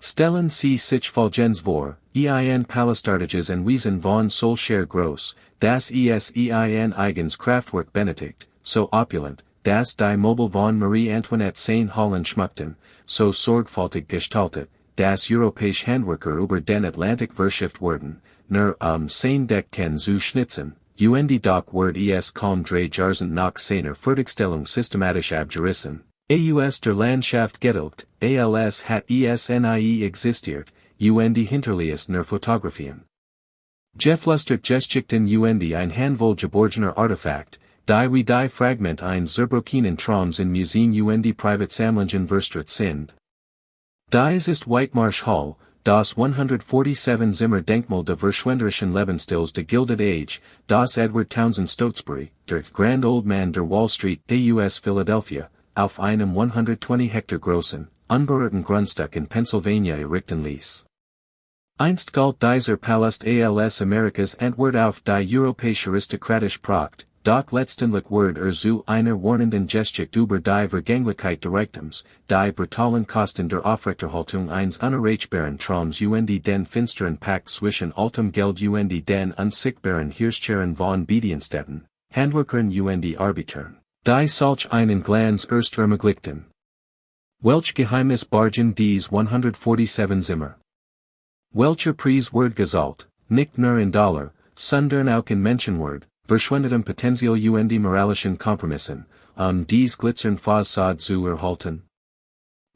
Stellen sie sich vollends vor, ein Palastartiges und Wesen von solcher Groß, das es ein eigens Kraftwerk benötigt, so opulent, dass die Möbel von Marie Antoinette St. Holland schmückten, so sorgfältig gestaltet, dass europäische Handwerker über den Atlantik verschifft wurden, nur sein Deck zu schnitzen, doch wird es kaum 3 Jahrzehnte nach seiner Fertigstellung systematisch abgerissen. Aus der Landschaft getilgt, als hat es nie existiert, hinterließ nur Fotografien. Geflüstert Geschichten ein handvoll geborgener Artefakt, wie die Fragment eines zerbrochenen Traums in Museen Privatsammlungen verstreut sind. Dies ist Whitemarsh Hall, das 147 Zimmer Denkmal der verschwenderischen Lebensstils der Gilded Age, das Edward Townsend Stotesbury, der Grand Old Man der Wall Street, aus Philadelphia, auf einem 120 Hektar großen, unberührten Grundstück in Pennsylvania errichten ließ. Einst galt dieser Palast als Amerikas Antwort auf die europäische aristokratische Pracht, doch letztendlich wurde zu einer warnenden Geschichte über die Vergänglichkeit der Reichtums, die brutalen Kosten der Aufrechterhaltung eines unerreichbaren Traums den finsteren Pakt zwischen altem Geld den unsichtbaren Herrschern von Bedienstätten, Handwerkern Arbitern, die solch einen Glanz erst ermöglichten. Welch Geheimnis bargen dies 147 Zimmer? Welcher Preis wird gezahlt, nicht nur in Dollar, sondern auch in Menschenwert, verschwendetem Potenzial moralischen Kompromissen, dies glitzern Fassade zu erhalten?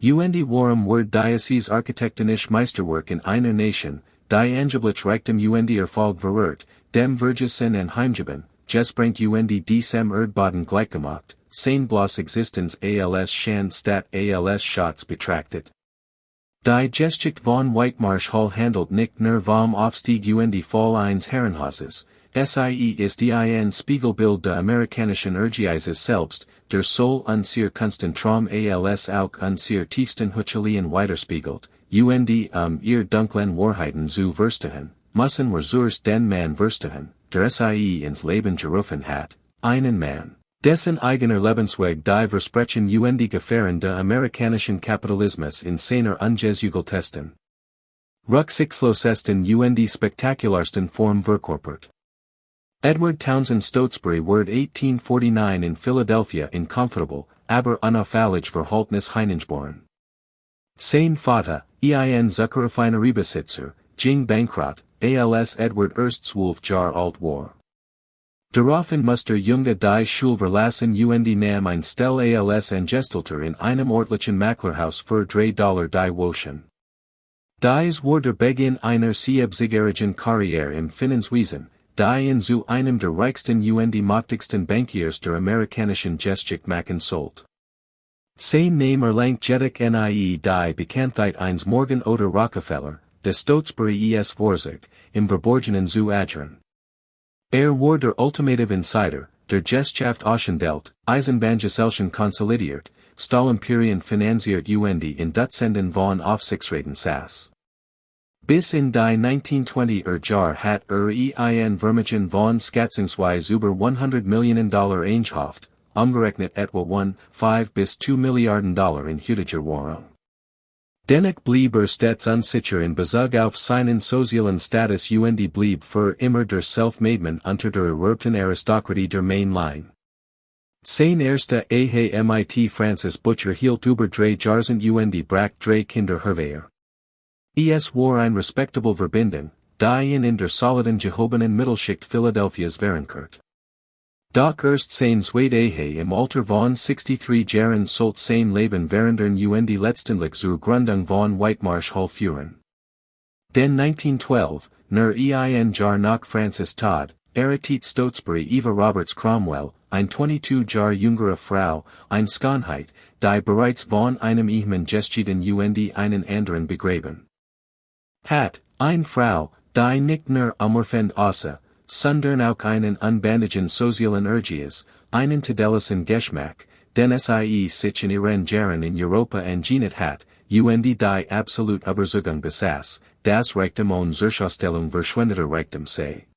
Warum wird dieses architektonisch Meisterwerk in einer Nation, die angeblich Reichtum Erfolg verwirrt, dem Vergessene und Heimgeben, Gesprengt diesem Erdboden gleichgemacht, sein bloß Existenz als Schandstadt als Schatz betrachtet? Die Geschichte von Whitemarsh Hall handelt nicht nur vom Aufstieg voll eines Herrenhauses, sie ist ein Spiegelbild der amerikanischen Urgeises selbst, der Soul unser Kunsten Traum als auch unser tiefsten Hütchelien widerspiegelt, ihr dunklen Wahrheiten zu verstehen, müssen wir zuerst den Mann verstehen, der ins Leben gerufen hat, einen Mann, dessen eigener Lebensweg die Versprechen Gefahren der amerikanischen Kapitalismus in seiner ungesugeltesten, rücksichtslosesten spektakularsten Form verkörpert. Edward Townsend Stotesbury wurde 1849 in Philadelphia in comfortable, aber unauffällig Verhaltnis hineingeboren. Sein Vater, ein Zuckerraffineriebesitzer, ging bankrott, als Edward erst 12 Jahre alt war. Daraufhin musste Junge die Schule verlassen nahm ein Stelle als Angestellter in einem örtlichen Maklerhaus für $3 die Woche. Dies war der Beginn einer siebzigjährigen Karriere im Finanzwesen, die zu einem der reichsten mächtigsten Bankiers der amerikanischen Geschichte machen sollte. Sein Name erlangt jedoch nie die Bekanntheit eines Morgan oder Rockefeller, des Stotesbury Vorzug, im Verborgenen zu agieren. War der ultimative Insider, der Gesellschaft Außenwelt, Eisenbahngesellschaft konsolidiert, Stahlimperien finanziert in Dutzenden von Aufsichtsräten saß. Bis in die 1920er Jahre hat ein Vermögen von schätzungsweise über $100 Millionen eingehaft, umgerechnet etwa 1,5 bis 2 Milliarden Dollar in heutiger Währung. Dennoch blieb stets unsicher in Bezug auf seinen sozialen Status blieb für immer der Self-Made-Man unter der erwerbten Aristokratie der Main Line. Sein erster mit Francis Butcher hielt über 3 Jahrzehnte bracht 3 Kinder hervor. Es war ein respectable Verbindung, die in der soliden gehobenen Mittelschicht Philadelphias verankert. Doch erst sein zweite im Alter von 63 Jahren sollte sein Leben verandern letztendlich zur Gründung von Whitemarsh Hall führen. Den 1912, nur ein Jahr nach Francis Todd, erriet Stotesbury Eva Roberts Cromwell, ein 22 Jahre jüngere Frau, ein Schönheit, die bereits von einem Ehemann geschieden einen anderen begraben hat, eine Frau, die nicht nur umwerfend aussah, sondern auch einen unbandigen sozialen Urgies, einen tadellisen Geschmack, den sich in ihren Jahren in Europa angenet hat, die absolut Überzeugung besaß, das Reichtum und Zerstörung verschwendeter Reichtum sei.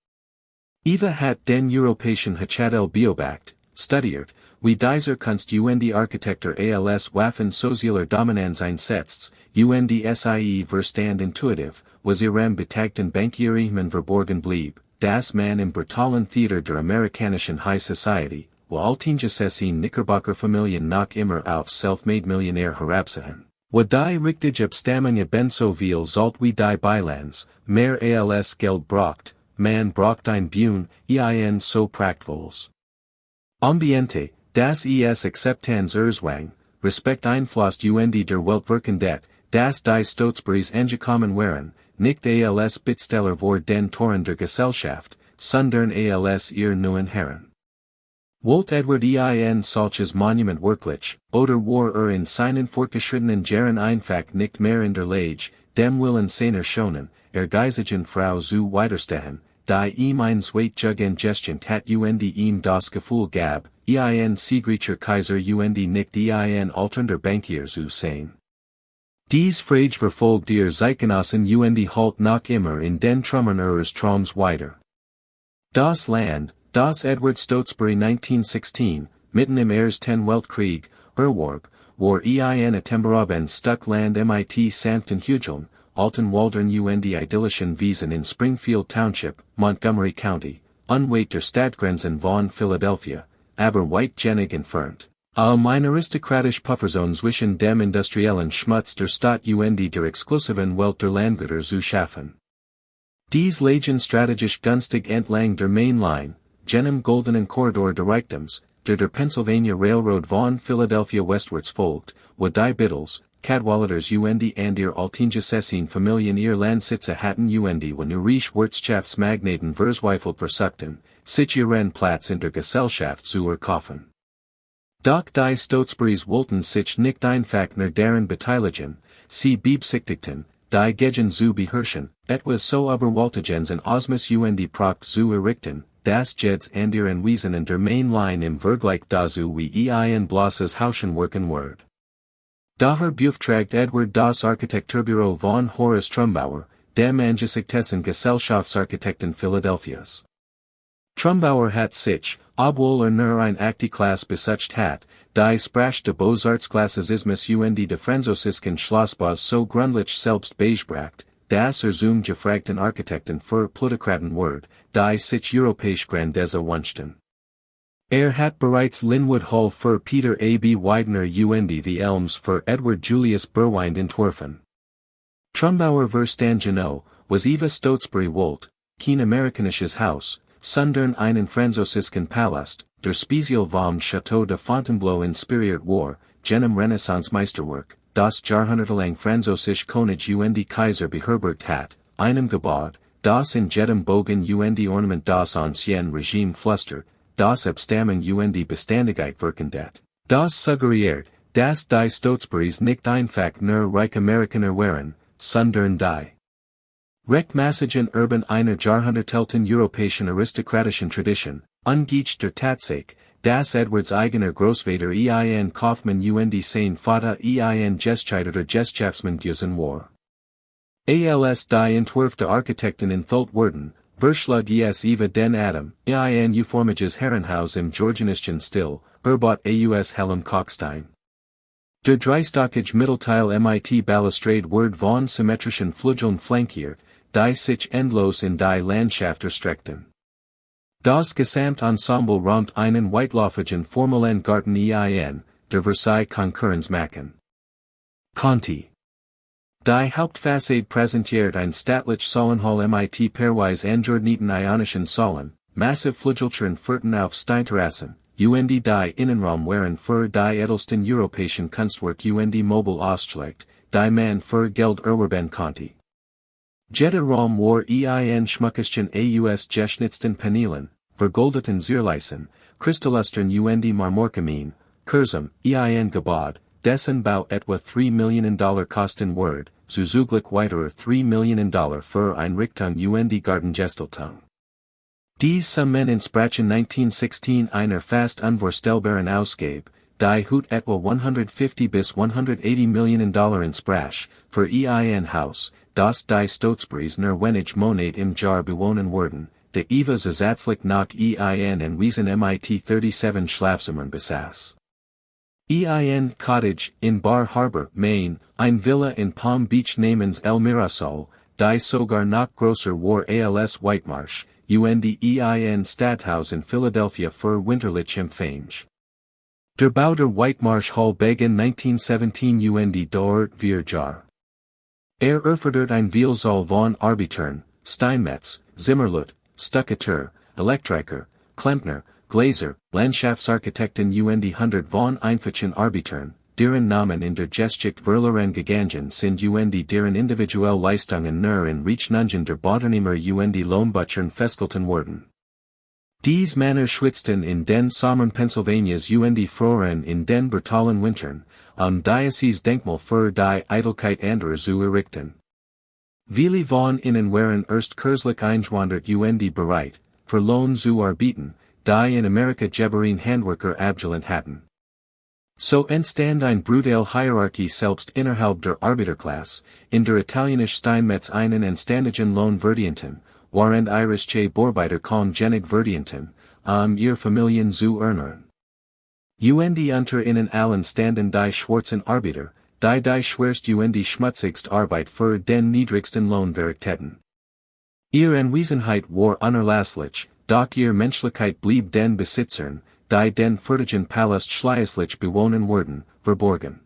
Eva hat den europäischen Hachadel beobachtet, studiert, wie dieser Kunst und Architektur als Waffen sozialer Dominanz einsetzt, und sie Verstand intuitiv, was ihrem betagten Bankierigmen verborgen blieb, das man im brutalen Theater der Amerikanischen High Society, wo Altingesessin Knickerbockerfamilien noch immer auf Self-Made Millionär herabsahen. Wo die richtige Abstammung ben so viel sollt wie die Bilanz, mehr als Geld braucht, man braucht ein Bun, so prachtvols. Ambiente, das es acceptans Erzwang, Respekt einflost und der Weltwirkendet, das die Stotesburys angekommen waren, nicht als Bittsteller vor den Toren der Gesellschaft, sondern als ihr neuen Herren. Wollt Edward solches Monument wirklich, oder war in seinen fortgeschrittenen Jahren einfach nicht mehr in der Lage, dem Willen seiner schonen, geizigen Frau zu widerstehen, die ihm ein Zweitjugen gestient hat und ihm das Gefühl gab, siegreicher Kaiser und nicht alternder Bankier zu sein. Dies Frage verfolgt ihr Zeitgenossen und halt noch immer in den Trümmern ihres Traums weiter. Das Land, das Edward Stotesbury 1916, mitten im Ersten Weltkrieg, erwarb, war atemberaben Stuck Land mit sanften Hügeln, alten Waldern und idyllischen Wiesen in Springfield Township, Montgomery County, unweit der Stadtgrenzen von Philadelphia, aber weit genug entfernt. Ein aristokratisch Pufferzone zwischen dem industriellen Schmutz der Stadt und der exklusiven Welt der Landgüter zu schaffen. Dies lagen strategisch günstig entlang der Main Line, jenem goldenen Korridor der Reichtums, der Pennsylvania Railroad von Philadelphia westwärts folgt, wo die Biddles, Cadwalladers und ihr Altingesessin Familien ihr Landsitze hatten und wo nu Wirtschaftsmagnaten verzweifelt versuchten, sich ihren Platz in der Gesellschaft zu erkaufen. Doch die Stotesburys wollten sich nicht einfach nur deren beteiligen, sie beabsichtigten, die Gegend zu beherrschen, etwas so überwältigendes in Osmus und Pracht zu errichten, das Jeds und ihren Wiesen in der Main Line im Vergleich dazu wie bloßes Hauschenwerken ward. Daher beauftragt Edward das Architekturbüro von Horace Trumbauer, dem angesigtesten Gesellschaftsarchitekten Philadelphias. Trumbauer hat sich, obwohl nur ein Klasse besucht hat, die Sprache de Beaux-Arts-Klassizismus und de Französischen Schlossbaus so gründlich selbst beigebracht, dass zum gefragten Architekten für Plutokraten ward, die sich europäisch Grandeza wünschten. Hat bereits Linwood Hall für Peter A. B. Widener und the Elms für Edward Julius Berwind entworfen. Trumbauer Verstand genau, was Eva Stotesbury wollt, kein amerikanisches Haus, sondern einen französischen Palast, der Spezial vom Château de Fontainebleau inspiriert war, jenem Renaissance-Meisterwerk, das jahrhundertelang französisch König und Kaiser beherbergt hat, einem Gebäude, das in jedem Bogen und Ornament das Ancien Regime Fluster, das Abstammung und Beständigkeit wirkendet. Das suggeriert, dass die Stotesburys nicht einfach nur reich Amerikaner waren, sondern die rechtmäßigen Erben einer jahrhundertealten europäischen aristokratischen Tradition, angesichts der Tatsache, dass Edwards eigener Großvater Kaufmann und sein Vater Gescheiterter Gesellschaftsmann gewesen war. Als die entworfte Architekten enthüllt wurden, verschlug es Eva den Adam, euphormiges Herrenhaus im Georgianischen Stil, erbaut aus hellem Kalkstein. Der dreistockige Mittelteil mit Balustrade ward von symmetrischen Flügeln flankiert, die sich endlos in die Landschaft erstreckten. Das Gesamtensemble rahmt einen weitläufigen formellen Garten der Versailles Konkurrenz machen. Conti. Die Hauptfassade präsentiert ein stattlich Säulenhall mit pairweise angeordneten ionischen Säulen, massiv Flügeltüren führten auf Steinterrassen, und die Innenraum waren für die edelsten europäischen Kunstwerk und mobil ausgelegt, die man für Geld erwerben konnte. Jeder Raum war schmuckischen aus geschnitzten Paneelen, vergoldeten Zierleisen, Kristallustern und Marmorkamin, Kurzum, Gebäude, dessen Bau etwa $3 Millionen kosten ward, zuzüglich weiterer $3 Millionen für Einrichtung und Gartengestaltung. Dies Summen entsprachen 1916 einer fast unvorstellbaren Ausgabe, die heute etwa 150 bis 180 Millionen entsprach, für ein Haus, das die Stotesburys nur wenig Monat im Jahr bewohnen würden, der Eva zusätzlich nach ein and Wiesen mit 37 Schlafzimmern besaß. Ein Cottage in Bar Harbor, Maine, ein Villa in Palm Beach namens El Mirasol, die sogar noch größer war als Whitemarsh, und ein Stadthaus in Philadelphia für winterliche Empfänge. Der Bau der Whitemarsh Hall begann 1917 und dauert 4 Jahre. Erfordert ein Vielzahl von Arbeitern, Steinmetz, Zimmerlut, Stuckateur, Elektriker, Klempner, Glaser, Landschaftsarchitekten und 100 von einfachen Arbeitern, deren Namen in der Geschichte verloren gegangen sind und deren individuelle Leistungen nur in Rechnungen der Bodernehmer und Lohnbüchern festgehalten wurden. Dies Männer schwitzten in den Sommern Pennsylvanias und froren in den brutalen Wintern, Diocese Denkmal für die Eitelkeit anderer zu errichten. Viele von ihnen waren erst kürzlich eingewandt und bereit, für Lohn zu arbeiten, die in Amerika Geberin Handwerker abgelehnt hatten. So entstand eine brutale Hierarchie selbst innerhalb der Arbeiterklasse, in der italienisch Steinmetz einen entständigen Lohn verdienten, während irische Borbeiter genig verdienten, ihr Familien zu ernähren. Und unter ihnen allen standen die schwarzen Arbeiter, die schwerst und schmutzigst Arbeit für den niedrigsten Lohn verrichteten. Ihre Anwesenheit war unerlässlich, doch ihre Menschlichkeit blieb den Besitzern, die den fertigen Palast schließlich bewohnen wurden, verborgen.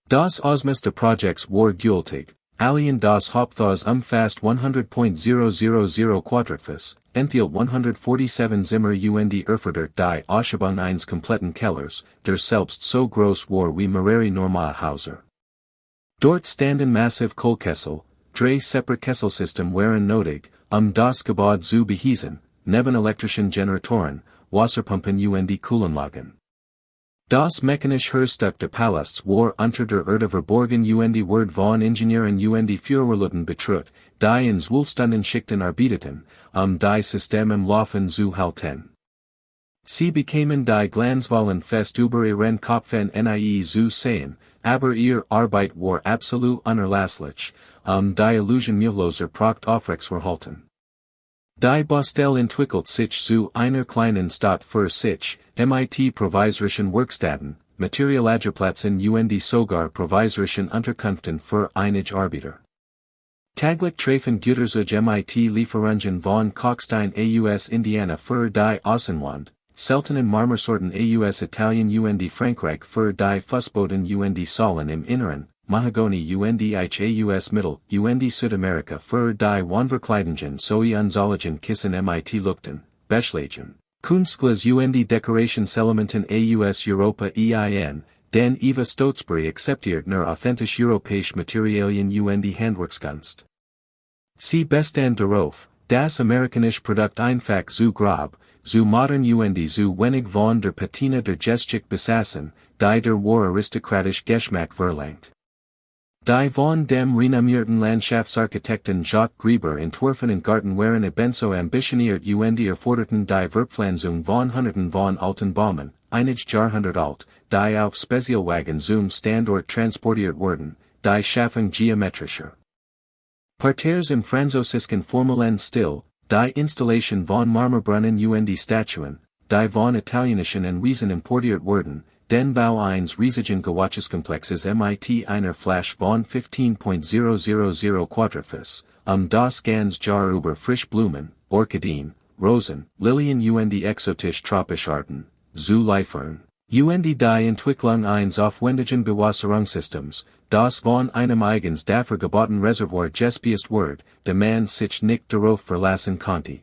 Das Ausmaß des Projekts war gültig, allein das Haupthaus umfasst 100.000 Quadratfuß, enthielt 147 Zimmer und erfordert die Ausschreibung eines kompletten Kellers, der selbst so groß war wie mehrere Normalhäuser. Dort standen massive Kohlkessel, 3 separate Kesselsystem waren nötig, das Gebäude zu beheizen, neben elektrischen Generatoren, Wasserpumpen und Kühlanlagen. Das mechanisch Herstück des Palasts war unter der Erde verborgen und wurde von Ingenieuren und Führerleuten betreut, die in wohlstanden Schichten arbeiteten, die System im Laufen zu halten. Sie bekamen die Glanzwahlen fest über ihren Kopfen nie zu sehen, aber ihre Arbeit war absolut unerlässlich, die Illusion müheloser Pracht aufrechtzuerhalten. Die Bostel entwickelt sich zu einer kleinen Stadt für sich, mit provisorischen Werkstätten, Materiallagerplätzen und sogar provisorischen Unterkünften für einige Arbeiter. Täglich treffen Güter sich mit Lieferungen von Kalkstein aus Indiana für die Außenwand, seltenen Marmorsorten aus Italien und Frankreich für die Fußboden und Säulen im Inneren, Mahagoni und aus Mittel und Südamerika für die Wandverkleidungen sowie Anzaligen Kissen mit Lukten, Beschlägen, Kunstglas und Dekorationselementen aus Europa den Eva Stotesbury akzeptiert nur authentisch europäische Materialien und Handwerkskunst. Sie bestand darauf, das amerikanische Produkt einfach zu grob, zu modern und zu wenig von der Patina der Geschichte besaßen, die der war aristokratisch Geschmack verlangt. Die von dem renommierten Landschaftsarchitekten Jacques Grieber entworfenen Garten waren ebenso ambitioniert und erforderten die Verpflanzung von Hunderten von alten Bäumen, einige Jahrhunderte alt, die auf Spezialwagen zum Standort transportiert wurden, die Schaffung geometrischer Parterres im französischen formellen Stil, die Installation von Marmorbrunnen und Statuen, die von italienischen Anwesen importiert wurden, den Bau eines riesigen Gewachskomplexes mit einer Fläche von 15.000 Quadratfuß, das ganz Jahr über Frischblumen, Orchideen, Rosen, Lilien und exotisch tropische Arten, zu liefern, und die Entwicklung eines aufwendigen Bewasserungssystems, das von einem eigens dafür gebauten Reservoir gespielt wird, der man sich nicht darauf verlassen konnte.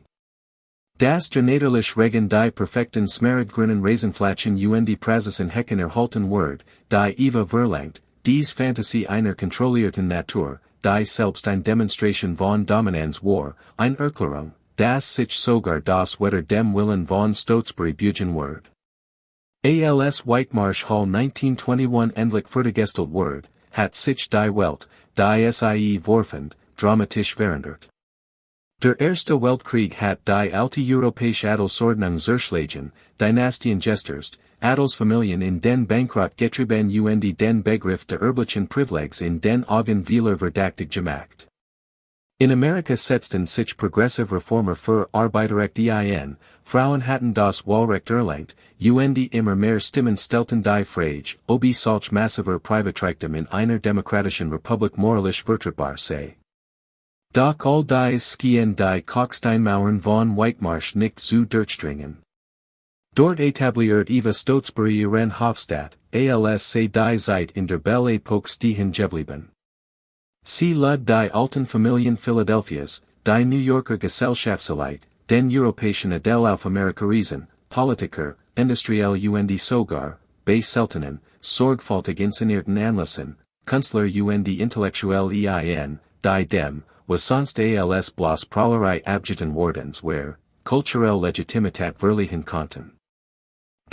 Das genetisch Regen die perfekten smaragdgrünen Raisenflächen und Prasessen Hecken erhalten wird, die Eva verlangt, dies Fantasie einer kontrollierten Natur, die selbst eine Demonstration von Dominanz war, eine Erklärung, das sich sogar das Wetter dem Willen von Stotesbury bügen wird. Als Whitemarsh Hall 1921 endlich fertiggestellt wird, hat sich die Welt, die sie vorfand, dramatisch verändert. Der Erste Weltkrieg hat die alte europäische Adelsordnung zerschlagen, Dynastien gestürzt, Adelsfamilien in den Bankrott getrieben und den Begriff der erblichen Privilegs in den Augen vieler verdächtig gemacht. In Amerika setzten sich progressive Reformer für Arbeiterrecht ein, Frauen hatten das Wahlrecht erlangt, und immer mehr Stimmen stellten die Frage, ob solch massiver Privatreichtum in einer demokratischen Republik moralisch vertretbar sei. Doch all dies schien die Kalksteinmauern von Whitemarsh nicht zu durchdringen. Dort etabliert Eva Stotesbury ihren Hofstaat, als sei die Zeit in der Belle Epoque stehen geblieben. Sie lud die alten Familien Philadelphias, die New Yorker Gesellschaftselite, den europäischen Adel auf Amerikanische, Politiker, Industriell und sogar, bei seltenen, sorgfältig inszenierten Anlässen, Künstler und Intellektuell die dem, was sonst als bloß Prahlerei abgetan wordens where, kulturelle Legitimität verliehen konnten.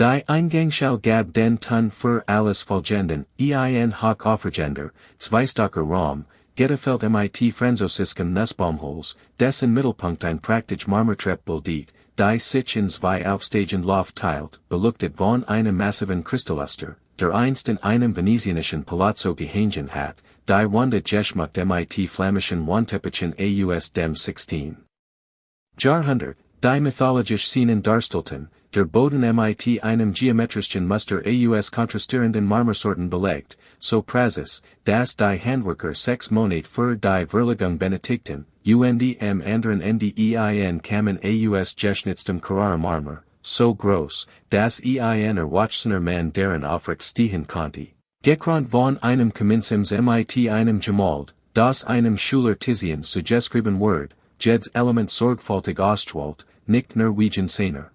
Die Eingangsschau gab den Ton für alles Folgenden, hoc aufregender, zweistocker Raum, Getafeld mit Französischen Nussbaumholz, dessen Mittelpunkt ein praktisch Marmortreppe bildet, die sich in zwei Aufsteigen Loft teilt, beleuchtet von einem massiven Kristallluster, der einst in einem venezianischen Palazzo gehangen hat, die Wanda geschmückt mit flammischen Wandteppichen aus dem 16. Jahrhundert, die mythologisch Szenen darstellten, der Boden mit einem geometrischen Muster aus kontrastierenden Marmorsorten belegt, so praxis, dass die Handwerker 6 Monate für die Verlegung benötigten, und anderen Ndiein kamen aus geschnitztem Carrara Marmor, so groß, dass erwachsener Mann deren aufrecht stehen konnte. Gekrönt von einem Kaminsims mit einem Gemälde, das einem Schüler Tizian zugeschrieben wird, jedes Element sorgfältig ausgewählt, nicht Norwegian seiner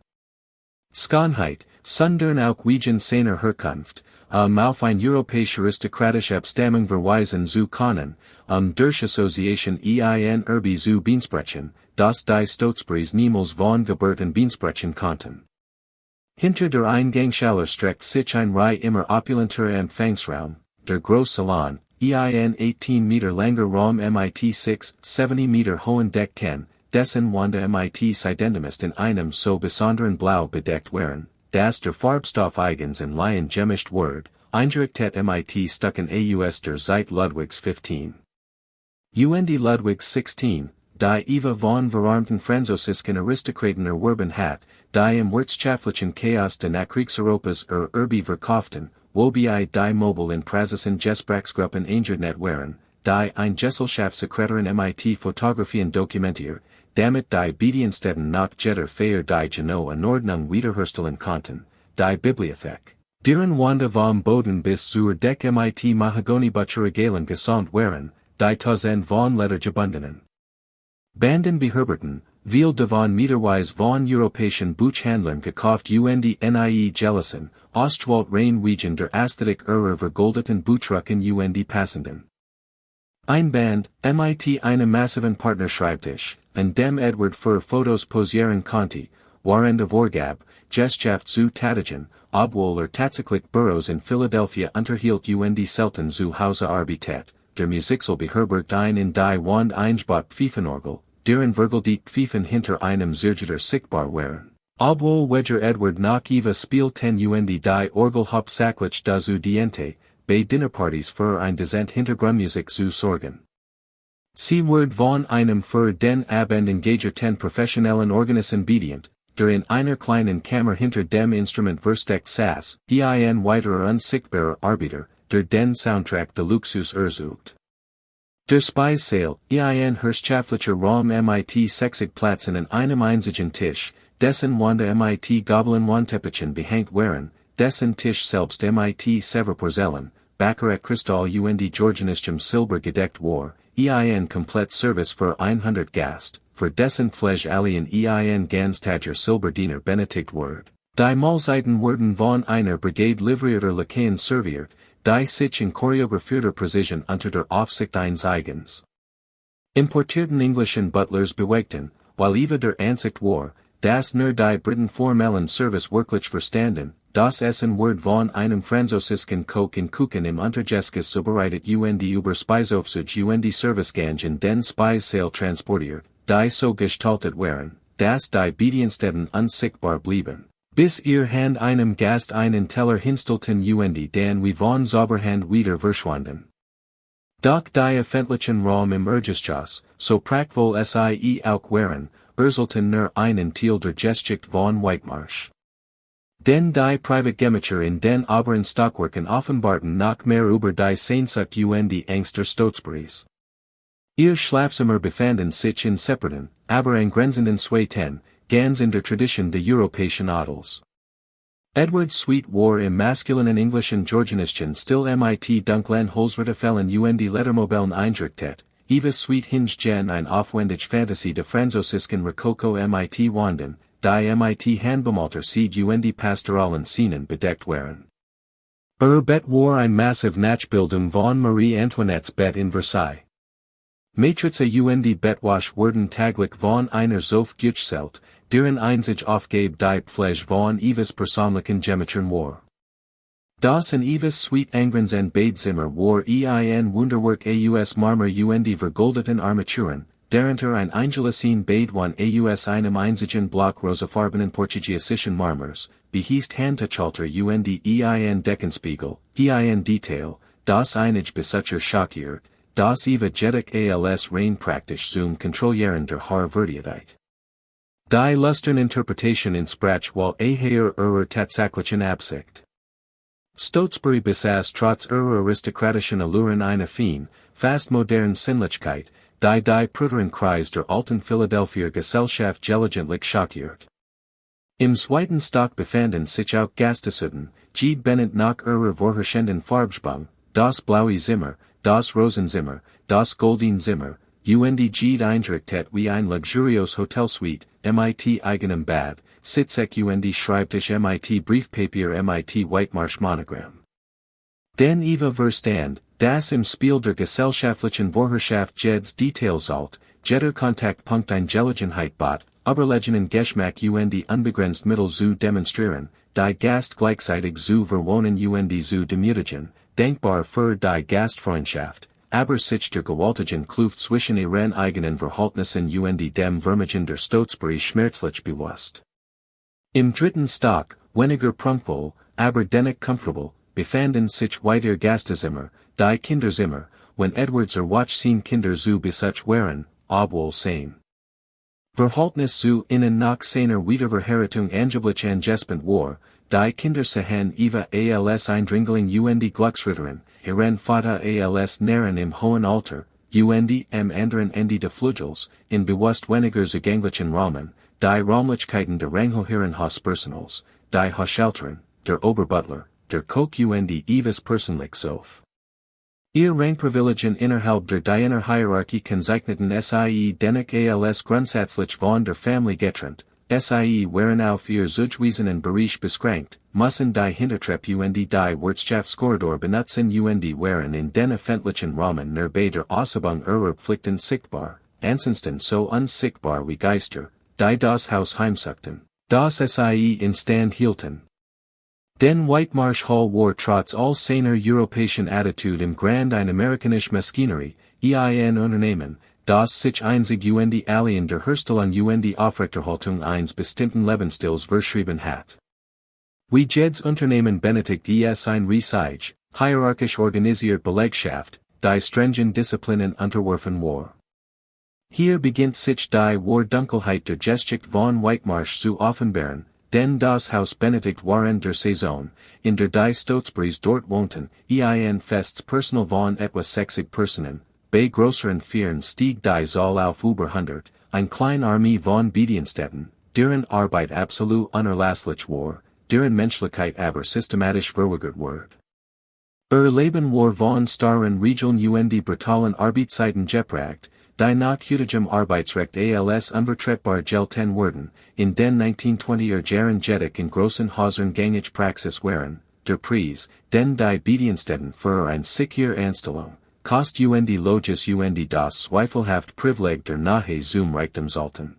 Schönheit, sondern auch wegen seiner Herkunft, auf ein europäische aristokratische Abstammung verweisen zu können, durch Association Erbe zu Beansprechen, das die Stotesburys niemals von Geburten Beansprechen konnten. Hinter der Eingangshalle erstreckt sich ein Reihe immer opulenter Empfangsraum, der Großsalon, 18 Meter langer Raum mit 670 Meter hohen Decken, dessen Wände mit Seidendemist in einem so besonderen Blau bedeckt waren, dass der Farbstoff eigens in Laien gemischt wird, eingerichtet mit Stucken aus der Zeit Ludwigs 15. Und Ludwigs 16, die Eva von verarmten französischen Aristokraten erworben hat, die im wirtschaftlichen Chaos de Nachkriegseuropas Erbe verkauften, wobei die Mobile in praxischen Gesprächsgruppen eingeordnet waren, die ein Gesellschaftssekretärin mit Fotografien dokumentiert, damit die Bediensteten nach jeder Feier die Geno in Ordnung wiederherstellen konnten, die Bibliothek, deren Wände vom Boden bis zur Decke mit Mahagoni-Butcherregalen gesäumt waren, die Tausend von Leder gebundenen Banden beherbergten, viel davon meterweise von europäischen Buchhändlern gekauft und nie gelassen, Ostwald rein wegen der Ästhetik ihrer vergoldeten Buchdrucken und passenden Ein Band, mit einem massiven Partnerschreibtisch, an dem Edward für Fotos posieren konnte, waren der Vorgab, Gesellschaft zu tätigen, obwohl tatsächlich Büros in Philadelphia unterhielt und selten zu Hause arbeitet, der Musiksaal beherbergt ein in die Wand eingebaut Pfeifenorgel, deren vergoldete Pfeifen hinter einem Zergitter sichtbar waren. Obwohl Wedger Edward noch Eva spielten und die Orgel hauptsächlich dazu diente, bei Dinnerpartys für ein Dezent Hintergrundmusik zu sorgen. Sie wird von einem für den Abend engagierten professionellen Organisten bedient, der in einer kleinen Kammer hinter dem Instrument versteckt saß, ein weiterer unsichtbarer Arbeiter, der den Soundtrack de Luxus ersucht. Der Speisesaal, ein herrschaftlicher Raum mit 60 Plätzen an einem einzigen Tisch, dessen Wände mit Gobelin Wandteppichen behängt waren, dessen Tisch selbst mit Sevres Porzellan, Baccarat Kristall und Georgianischem Silber gedeckt war, ein komplett Service für 100 Gast, für dessen Fleisch alien ein Ganztager Silberdiener benötigt wird. Die Mahlzeiten wurden von einer Brigade livrierter Lakaien serviert, die sich in choreografierter Präzision unter der Aufsicht eines eigens importierten englischen Butlers bewegten, weil Eva der Ansicht war, dass nur die Briten formellen Service wirklich verstanden, das Essen wird von einem französischen Koch in Kuchen im Untergeschoss zubereitet und über Speiseaufzug und Servicegang in den Speisesaal transportiert, die so gestaltet waren, dass die Bediensteten unsichtbar blieben, bis ihr Hand einem Gast einen Teller hinstellten und dann wie von Zauberhand wieder verschwanden. Doch die öffentlichen Raum im Ergeschoss, so prachtvoll sie auch waren, sollten nur einen Teil der Geschichte von Whitemarsh. Denn die Privatgemacher in den oberen Stockwerken offenbarten noch mehr über die Sehnsucht und die Angst der Stotesburys. Ihr Schlafzimmer befanden sich in separaten, aber angrenzenden Suiten, ganz in der Tradition der europäischen Adels. Edward's Suite war im maskulinen englischen Georgianischen Stil mit dunklen Holzwertefällen und Lettermobellen eingerichtet, Eva's Suite hinged gen ein aufwendig Fantasie de französischen Rococo mit Wanden, die mit handbemalter Sieg und die pastoralen Szenen bedeckt waren. Bett war ein massive Nachbildung von Marie Antoinette's Bett in Versailles. Matrize und die Bettwasch wurden taglich von einer Zof gechselt, deren einzig aufgabe die Pflege von Eva's persönlichen Gemächern war. Das in Eva's Suite angrenzende Badezimmer war ein Wunderwerk aus Marmor und die vergoldeten Armaturen, darunter ein eingelassenes Bad von aus einem einzigen Block rosafarbenen portugiesischen Marmors, behiest Handtuchalter und die ein Deckenspiegel, ein Detail, das einige Besitzer schockiert, das Eva jedoch als rein praktisch zum Kontrollieren der Haarverdienheit. Die lustern Interpretation in Sprach wal ihrer tatsächlichen Absicht. Stotesbury besaß trotz ihrer aristokratischen Alluren eine fein, fast moderne Sinnlichkeit, die prüteren Kreis der alten Philadelphia Gesellschaft gelegentlich schockiert. Im zweiten Stock befanden sich auch Gaststätten, die benannt nach ihrer vorherrschenden Farbsprung, das blaue Zimmer, das Rosenzimmer, das Goldene Zimmer, und die eingerichtet wie ein luxuriös Hotelsuite, mit eigenem Bad, Sitzek und Schreibtisch mit Briefpapier mit Whitemarsh Monogramm. Denn Eva verstand, das im Spiel der gesellschaftlichen Vorherrschaft jeds Details alt, jeder Kontaktpunkt ein Gelegenheit bot, überlegenen Geschmack und die unbegrenzt Mittel zu demonstrieren, die Gast gleichzeitig zu verwohnen und zu demütigen, denkbar für die Gastfreundschaft, aber sich der gewaltigen Kluft zwischen ihren eigenen Verhaltnissen und dem Vermögen der Stotesbury schmerzlich bewusst. Im dritten Stock, weniger prunkvoll, aber dennoch comfortable, befanden sich weiter Gastezimmer, die Kinderzimmer, wenn Edwards Watch Kinder zu Besuch waren, obwohl sein Verhaltnis zu innen nach seiner Wiederverheiratung angeblich angespent war, die Kinder sahen Eva als Eindringling und die Glücksritterin, ihren Vater als Narren im hohen Alter, und am anderen Ende des Flügels, in bewusst weniger zugänglichen Räumen, die Räumlichkeiten der Herrenhaus-Personals, die Haushälterin, der Oberbutler, der Koch und Evas persönlich Sof. Ihr Rangprivilegien innerhalb der Diener Hierarchie kennzeichneten sie dennoch als grundsätzlich von der Familie getrennt, sie waren auf ihr Zugewiesenen Bereich beschränkt, müssen die Hintertreppe und die Wirtschaftskorridor benutzen und waren in den öffentlichen Räumen nur bei der Ausübung ihrer Pflichten sichtbar, ansonsten so unsichtbar wie Geister, die das Haus heimsuchten, das sie in Stand hielten. Den Whitemarsh Hall war trotz all seiner europäischen Attitude im Grand eine amerikanische Maschinerie, ein Unternehmen, das sich einzig und allein der Herstellung und die Aufrechterhaltung eines bestimmten Lebensstils verschrieben hat. Wie jedes Unternehmen benötigt es ein riesige, hierarchisch organisiert Belegschaft, die strengen Disziplinen unterworfen war. Hier beginnt sich die Dunkelheit der Geschichte von Whitemarsh zu offenbaren, denn das Haus benötigt während der Saison, in der die Stotesburys dort wohnten, ein fests Personal von etwa 60 Personen, bei größeren Firmen stieg die Zahl auf über 100, ein kleine Armee von Bediensteten, deren Arbeit absolut unerlässlich war, deren Menschlichkeit aber systematisch verweigert wird. Leben war von starren Regeln und die brutalen Arbeitszeiten geprägt, die nach heutigem Arbeitsrecht als unvertretbar gelten wurden, in den 1920er Jahren jedoch in großen Häusern gängige Praxis waren, der Preis, den die Bediensteten für eine sichere Anstellung, Kost und Loges und das zweifelhaft Privileg der Nahe zum Reichtum sollten.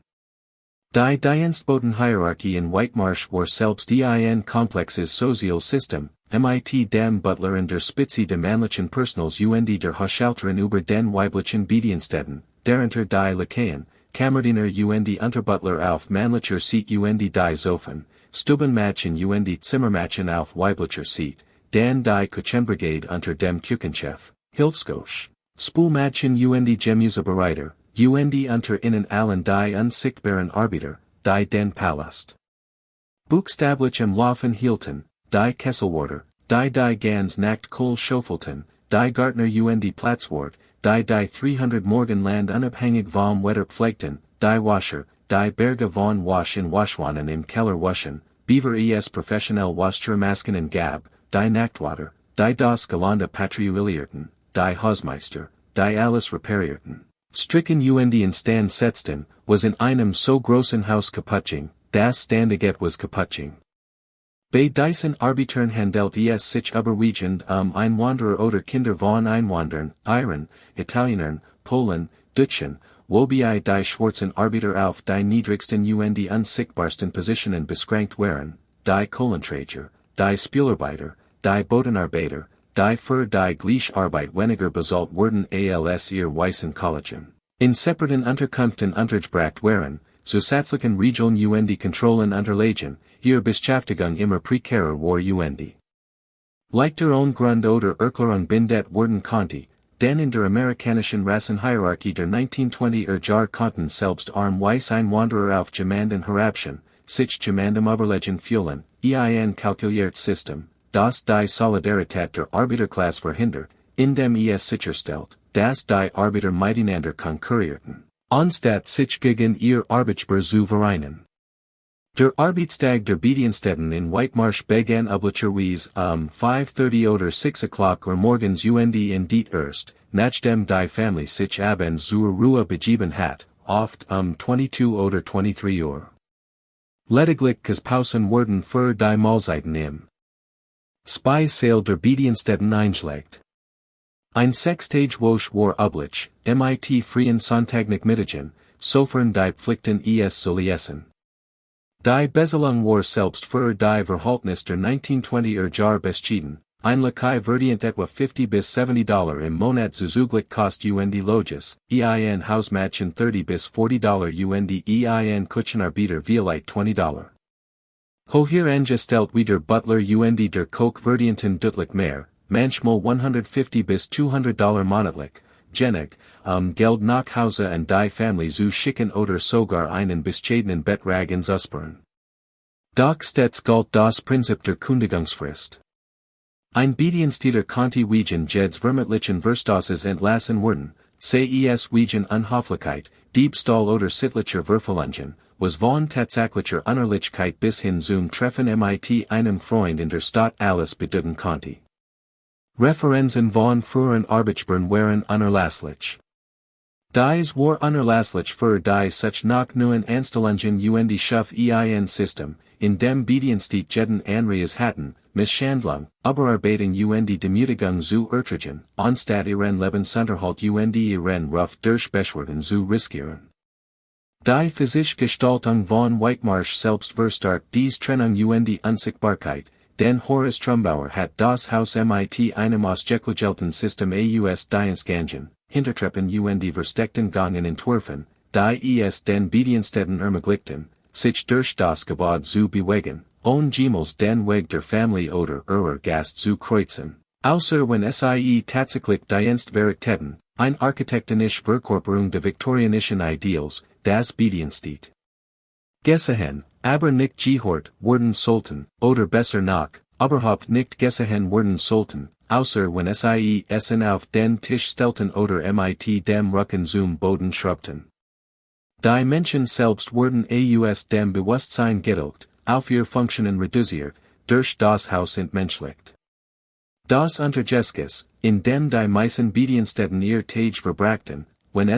Die Dienstboten-Hierarchie in Whitemarsh war selbst ein komplexes Sozialsystem, mit dem Butler in der Spitze der männlichen Personals und der Haushälterin über den weiblichen Bediensteten, darunter die Lakaien, Kammerdiener und Unterbutler auf männlicher Seite und die Zofen, Stubenmädchen und Zimmermädchen auf weiblicher Seite, dann die Küchenbrigade unter dem Küchenchef, Hilfskoch, Spoelmatchen und Gemüsebereiter, und unter ihnen allen die unsichtbaren Arbeiter, die den Palast. Buchstäblich am Laufen hielten, die Kesselwärter, die ganz Nacht Kohl schaufelten, die Gärtner und Platzwart, die 300 Morgenland unabhängig vom Wetter pflegten, die Wascher, die Berge von Wasch in Waschwannen im Keller waschen, Beaver professionell Waschmasken und Gab, die Nachtwater, die das Gelande patrouillierten, die Hausmeister, die alles reparierten. Stricken und in Stand setzten, was in einem so großen Haus kaputtging, das Standeget was kaputtging. Bei diesen Arbitern handelt sich überwiegend Einwanderer oder Kinder von Einwanderern, Iren, Italienern, Polen, Deutschen, wobei die schwarzen Arbeiter auf die niedrigsten und unsichtbarsten Positionen beschränkt waren, die Kohlenträger, die Spielarbeiter, die Bodenarbeiter, die für die Gleicharbeit weniger bezahlt wurden als ihr weißen Kollegen. In separaten Unterkünften untergebracht waren, zusätzlichen Regeln und Kontrollen unterlegen, ihre Beschäftigung immer prekärer war und. Leichter Grund oder Erklärung bindet wurden konnte, denn in der amerikanischen Rassenhierarchie der 1920er Jahre konnten selbst weiß Einwanderer auf jemanden herabschen, sich jemandem überlegen fühlen, ein kalkuliert System, das die Solidarität der Arbeiterklasse verhindert, indem sicherstellt, dass die Arbeiter miteinander konkurrierten, anstatt sich gegen ihr Arbeitgeber zu vereinen. Der Arbeitstag der Bediensteten in Whitemarsh begann üblicherweise 5:30 oder 6 o'clock morgens und in die erst, nachdem die Familie sich abends zur Ruhe begeben hat, oft 22 oder 23 Uhr. Lediglich Pausen wurden für die Mahlzeiten im Speisesaal der Bediensteten eingelegt. Ein Sechstage Wosch war üblich, mit freien Sonntagnachmittagen, sofern die Pflichten zu lesen. Die Bezahlung war selbst für die Verhältnis der 1920er Jahre beschieden, ein Lakai verdient etwa $50 bis $70 im Monat zuzüglich Kost und Loges, ein Hausmatchen $30 bis $40 und ein Küchenarbeiter vielleicht $20. Hoher angestellt wie der Butler und der Koch verdienten deutlich mehr, manchmal $150 bis $200 monatlich, Genig, Geld nach Hause an die Familie zu schicken oder sogar einen bescheidenen Betrag ins Aussparen. Doch stets galt das Prinzip der Kündigungsfrist. Ein Bediensteter konnte wegen jeds vermutlichen Verstoßes entlassen werden, sei es wegen Unhöflichkeit, Diebstahl oder sittlicher Verfallungen, was von tatsächlicher Unehrlichkeit bis hin zum Treffen mit einem Freund in der Stadt alles bedeuten konnte. Referenzen von früheren Arbeitgebern waren unerlässlich. Dies war unerlässlich für die sich nach neuen Anstellungen und Schaff ein System, in dem Bedienstete jeden Anreiz hatten, Misshandlung, Überarbeitung und Demütigung zu ertragen, anstatt ihren Lebensunterhalt und ihren Ruf durch Beschwerden zu riskieren. Die physische Gestaltung von Whitemarsh selbst verstärkt dies Trennung und Unsichtbarkeit, denn Horace Trumbauer hat das Haus mit einem ausgeklügelten System aus Dienstgangen, Hintertreppen und versteckten Gangen entworfen, die den Bediensteten ermöglichten, sich durch das Gebäude zu bewegen, ohne jemals den Weg der Familie oder ihrer Gast zu kreuzen, außer wenn tatsächlich Dienstweritäten, ein architektonische Verkörperung der viktorianischen Ideals, das Bedienstetet. Gesehen, aber nicht gehört werden sollten, oder besser noch, überhaupt nicht gesehen werden sollten, außer wenn Essen auf den Tisch stellten oder mit dem Rücken zum Boden schrubbten. Die Menschen selbst werden aus dem Bewusstsein gedrückt, auf ihr Funktionen reduziert, durch das Haus entmenschlicht. Das Untergeschoss, in dem die meisten Bediensteten ihr Tage verbrachten, wenn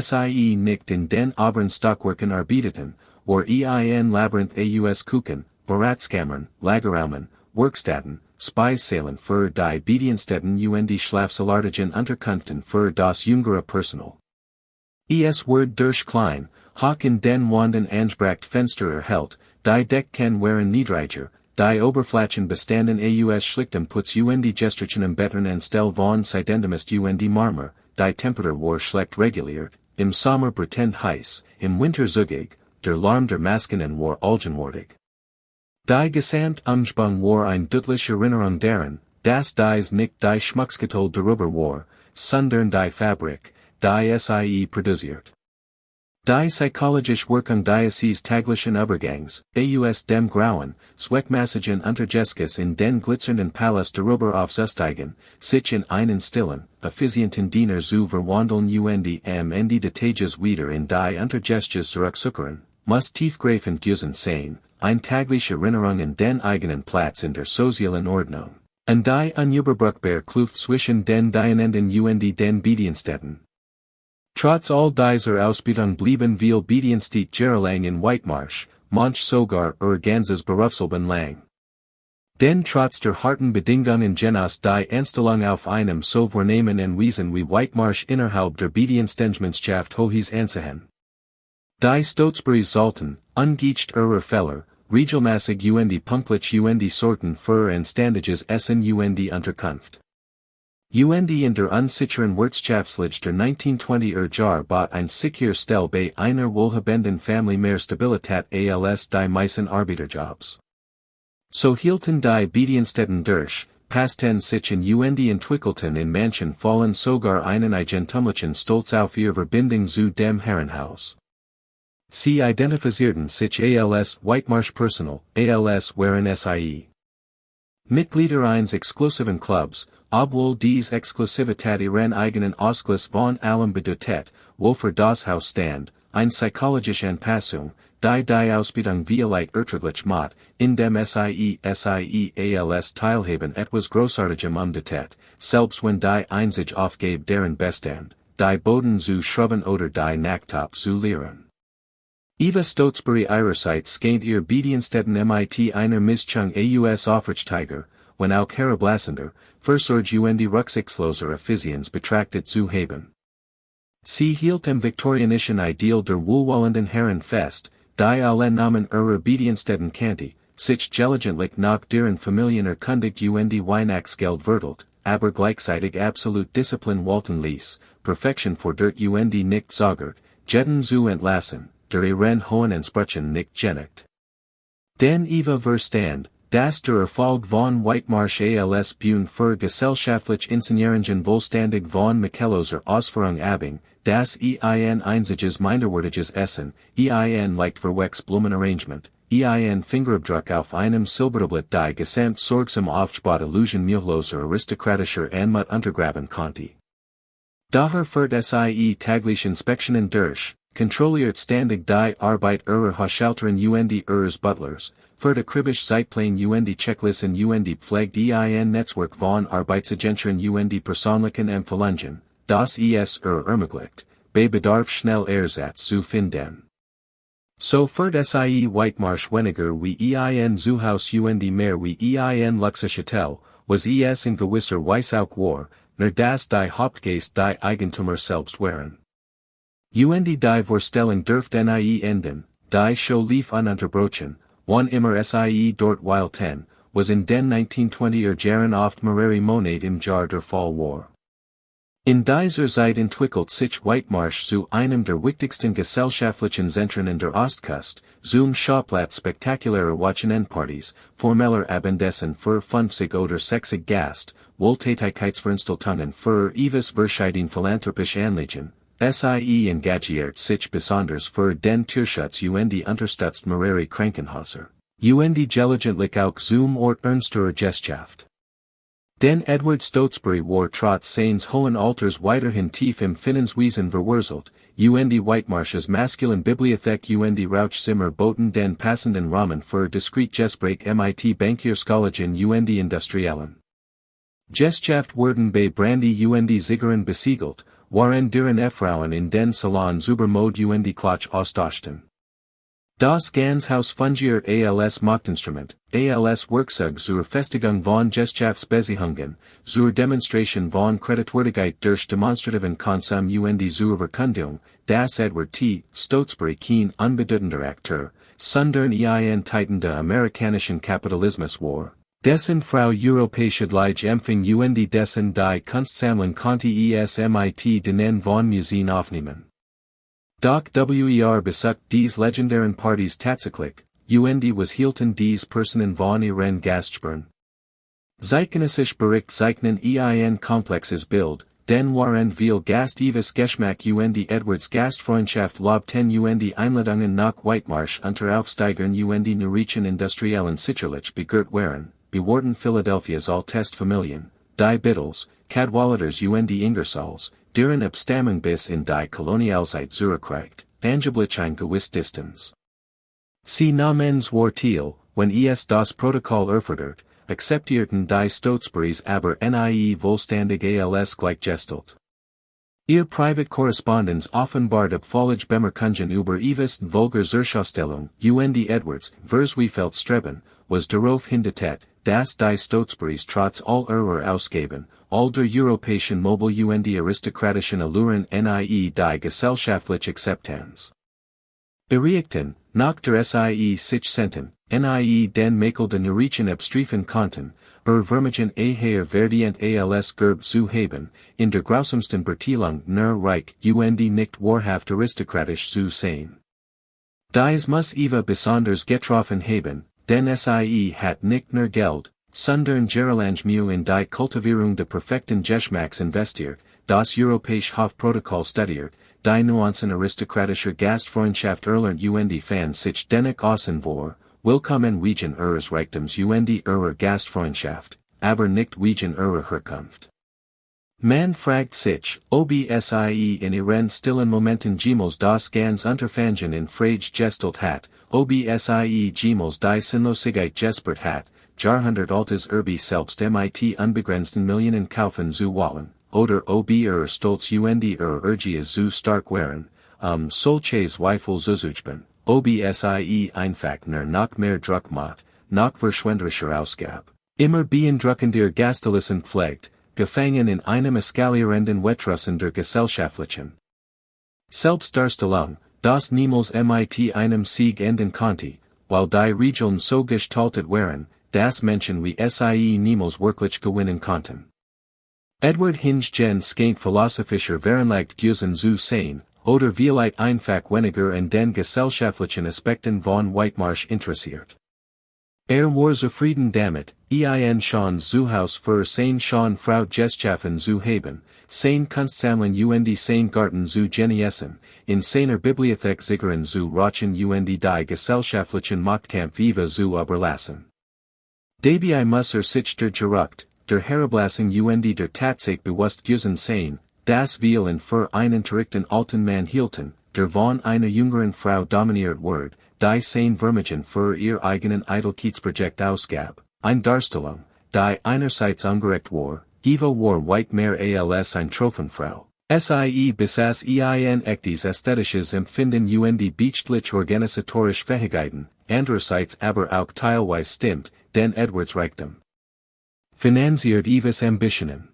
nicht in den oberen Stockwerken arbeiteten, war ein Labyrinth aus Küchen, Vorratskammern, Lagerräumen, Werkstätten, Speisesälen für die Bediensteten und Schlafsalartigen Unterkünften für das jüngere Personal. Es wird durch klein, hoch in den Wänden angebracht Fenster erhellt, die Deckken waren niedriger, die Oberflächen bestanden aus schlichtem Putz und Gestrichen im Bettern anstelle von Seidendemist und Marmor, die Temperatur war schlecht reguliert, im Sommer brütend heiß, im Winter zugig, der Lärm der Maschinen war allgegenwärtig. Die Gesamtumgebung war ein deutliche Erinnerung daran, dass dies nicht die Schmucksgetüll darüber war, sondern die Fabrik, die sie produziert. Die psychologische Wirkung dieses täglichen Übergangs, aus dem grauen, zweckmäßigen Untergesches in den glitzernden Palast darüber aufzusteigen, sich in einen stillen, effizienten Diener zu verwandeln und am Ende des Tages wieder in die Untergesches zurückzukehren, muss tiefgreifend gewesen sein, eine tägliche Erinnerung an den eigenen Platz in der sozialen Ordnung, und die unüberbrückbare Kluft zwischen den Dienenden und den Bediensteten. Trotz all dieser Ausbildung blieben viel Bedienstete jahrelang in Whitemarsh, manch sogar ganzes Berufsleben lang. Denn trotz der harten Bedingungen genas die Einstellung auf einem so vornehmen Wesen wie Whitemarsh innerhalb der Bedienstenschaft hohes anzusehen. Die Stotesburys sollten, ungeachtet ihrer Fehler, regelmäßig punktlich sorten für und Standages essen Unterkunft. In der unsicheren Wirtschaftslicht der 1920er Jahre bot ein sicher Stell bei einer wohlhabenden Familie mehr Stabilität als die meisten Arbeiterjobs. So hielten die Bediensteten durch, passten sich in entwickelten in manchen Fällen sogar einen eigentumlichen Stolz auf ihre Verbindung zu dem Herrenhaus. Sie identifizierten sich als Whitemarsh Personal, als waren sie Mitglieder eines exklusiven Clubs, obwohl dies Exklusivität ihren eigenen Ausschluss von allem bedeutet, wofür das Haus stand, eine psychologische Anpassung, die Ausbildung vielleicht erträglich macht, indem sie als Teilhaben etwas Großartigem umdeutet, selbst wenn die Einzige Aufgabe deren bestand, die Boden zu schrubben oder die Nachttop zu leeren. Eva Stotesbury ihrerseits scannt ihr Bediensteten mit einer Mischung aus Aufrichtiger, wenn auch herablassender, Versorge rücksichtsloser Effizienz betrachtet zu haben. Sie hielt am viktorianischen Ideal der wohlwollenden Herren fest, die allen Namen ihrer Bediensteten kannte, sich diligentlich nach deren Familien erkundigt Weihnachtsgeld verteilt, aber gleichzeitig absolut Disziplin walten ließ, Perfektion fordert nicht zögert, Jetten zu entlassen, der ihren hohen Ansprüchen nicht genügt. Denn Eva verstand, dass der Erfolg von Whitemarsh als Bühne für gesellschaftlich Inszenierungen vollständig von Micheloser Ausführung abhing, dass ein einziges minderwertiges Essen, ein leichtverwechs Blumenarrangement, ein Fingerabdruck auf einem Silbertablett die gesamt sorgsam aufgebaute Illusion müheloser aristokratischer Anmut untergraben konnte. Daher führt sie täglich Inspektionen durch, kontrolliert ständig die Arbeit ihrer Haushalterin ihres Butlers, führt akribisch Zeitplan Checklisten pflegt ein Netzwerk von Arbeitsagenten persönlichen Empfehlungen, das ermöglicht, bei Bedarf schnell Ersatz zu finden. So führt sie Whitemarsh weniger wie ein Zuhaus mehr wie ein Luxushotel, was in gewisser Weise auch war, nur dass die Hauptgeist die Eigentümer selbst waren. Die Vorstellung dürfte nie enden, die Show lief ununterbrochen, wann immer sie dort weilten, was in den 1920er Jahren oft mehrere Monate im Jahr der Fall war. In dieser Zeit entwickelt sich Whitemarsh zu einem der wichtigsten gesellschaftlichen Zentren in der Ostküste, zum Schauplatz spektakulärer Wochenendpartys, formeller Abendessen für 50 oder 60 Gast, Wohltätigkeitsveranstaltungen für Eves verschiedene philanthropische Anliegen. Sie engagiert sich besonders für den Tierschutz unterstützt mehrere Krankenhäuser, diligentlich auch zum Ort ernsterer Gesellschaft. Denn Edward Stotesbury war trotz seines hohen Alters weiterhin tief im Finanzwesen verwurzelt, Whitemarshes masculine Bibliothek Rauchzimmer boten den passenden Rahmen für diskret Gespräch mit Bankierskollegen Industriellen. Gesellschaft wurden bei Brandy Zigarren besiegelt, waren deren Frauen in den Salons übermod Kloch austauschten. Das Ganshaus fungiert als Machtinstrument, als Werkzeug zur Festigung von Gesellschaftsbeziehungen, zur Demonstration von Kreditwürdigkeit durch demonstrativen Konsum zur Verkündung, dass Edward T. Stotesbury kein unbedeutender Akteur, sondern ein Titan der amerikanischen Kapitalismus war. Dessen Frau europäische empfing dessen die Kunstsammlung konnte mit denen von Museen aufnehmen. Doch besucht dies legendären Partys tatsächlich, was hielten dies Personen von ihren Gastspielen. Zeitgenössisch Bericht zeichnen ein komplexes Bild, den Waren viel Gast Eves Geschmack und Edwards Gastfreundschaft Lob 10 und Einladungen nach Whitemarsh unter Aufsteigern und Neurischen Industriellen sicherlich begehrt waren, bewarten Philadelphia's Altestfamilien, die Bittels, Cadwalleters und Ingersolls, deren Abstammung bis in die Kolonialzeit zurückreicht, angeblich ein gewiss Distanz. Sie namens war Thiel, wenn es das Protokoll erfordert, akzeptierten die Stotesburys aber nie vollständig als gleichgestellt. Ihr Privatkorrespondenz offenbart abfällig Bemerkungen über Eves vulgar Zurschaustellung und Edwards, Verswiefelt streben, was darauf hindetet, dass die Stotesburys trotz all ihrer Ausgaben, all der europäischen Mobile und aristokratischen Alluren nie die gesellschaftliche Akzeptanz erreichten, nach der sich senten, nie den Makel de Neurischen abstrefen konnten, vermergen eher verdient als Gerb zu haben, in der grausamsten Berteilung ner Reich und nicht wahrhaft aristokratisch zu sein. Dies muss Eva besonders getroffen haben, denn sie hat nicht nur Geld, sondern jahrelang Mühe in die Kultivierung de perfekten Geschmacks investiert, das europäische Hofprotokoll studiert, die Nuancen aristokratischer Gastfreundschaft erlernt und fans sich dennoch außen vor, willkommen wegen ihres Reichtums und ihrer Gastfreundschaft, aber nicht wegen ihrer Herkunft. Man fragt sich, ob sie in ihren stillen Momenten jemals das ganz Unterfangen in Frage gestellt hat, ob sie jemals die Sinnlosigkeit gespürt hat, Jahrhunderte altes Erbe selbst mit unbegrenzten Millionen kaufen zu wollen, oder ob Stolz und Urgie zu stark waren, solche Zweifel zu suchen, ob sie einfach nur noch mehr Druck macht, noch verschwenderischer Ausgab, immer beeindruckender Gastelissen pflegt, gefangen in einem eskalierenden Wettrussen der gesellschaftlichen Selbstdarstellung, das niemals mit einem Sieg enden konnte, weil die Regeln so gestaltet waren, dass Menschen wie sie niemals wirklich gewinnen konnten. Edward Hinge gen skänk philosophischer Veranlagt Gusen zu sein, oder vielleicht einfach weniger an den gesellschaftlichen Aspekten von Whitemarsh interessiert. War zufrieden damit, schon zu Haus für sein schon Frau geschaffen zu haben, sein Kunstsammlung und sein Garten zu genießen, in seiner Bibliothek Ziggern zu rochen und die gesellschaftlichen Machtkampf Eva zu überlassen. Dabei muss sich der Gerucht, der Herablassung und der Tatsache bewusst gewesen sein, dass wir ihn für einen verrückten alten Mann hielten, der von einer jüngeren Frau dominiert wird, die sein Vermögen für ihr eigenen Eitelkeitsprojekt ausgab, eine Darstellung, die einerseits ungerecht war, Eva war weit mehr als eine Trophenfrau. Sie besaß ein echtes ästhetisches Empfinden und beachtlich organisatorisch Fähigkeiten, andererseits aber auch teilweise stimmt, denn Edwards Reichtum finanziert Eva's Ambitionen.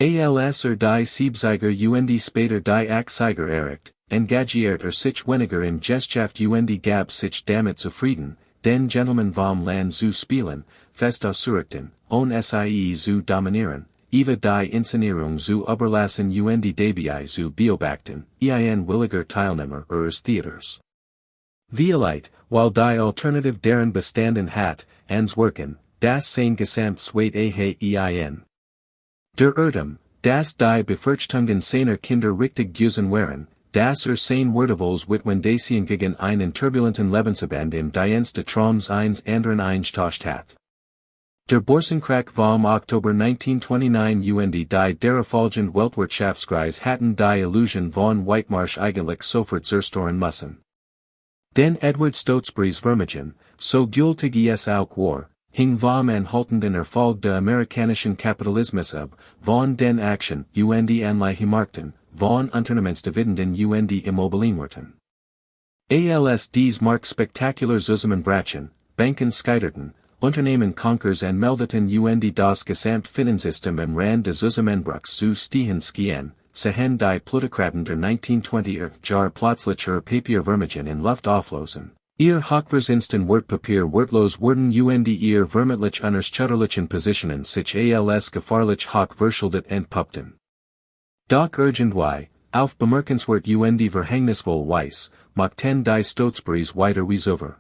Als die Siebzeiger und später die Achzeiger erreicht, engagiert sich weniger im Geschaft und gab sich damit zufrieden, den Gentleman vom Land zu spielen, fest auszurichten, ohne sie zu dominieren, Eva die Inszenierung zu überlassen und dabei zu beobachten, ein williger Teilnehmer ihres Theaters. Vielleicht, weil die Alternative deren bestanden hat, ans Wirken, das sein Gesamtsweit ein. Der Irrtum, dass die Befürchtungen seiner Kinder richtig gewesen waren, dass sein Wertewohls Witwendacian gegen einen turbulenten Lebensabend im Dienst Troms eines anderen eingetauscht hat. Der Börsenkrach vom Oktober 1929 und die darauffolgende Weltwirtschaftskrise hatten die Illusion von Whitemarsh eigentlich sofort zerstören müssen. Denn Edward Stotesburys Vermögen, so gültig es auch war, hing vom anhaltenden Erfolg der amerikanischen Kapitalismus ab, von den Aktien und Anleihenmärkten, von Unternehmensdividenden und Immobilienwerten. Als dies Markt spektakulär zusammenbrachen, Banken scheiterten, Unternehmen Konkurs anmeldeten und das Gesamtfinanzsystem am Rand des Zusammenbruchs zu stehen schien, sahen die Plutokraten der 1920er Jahre plötzlich Papiervermögen in Luft auflösen. Ihr hochverzinsten Wertpapier wertlos wurden und ihr vermutlich unerschütterlichen Positionen sich als gefahrlich hoch verschuldet entpuppten. Doch irgendwie, auf bemerkenswert und verhängnisvoll Weise, machten die Stotesburys weiter wie zuvor.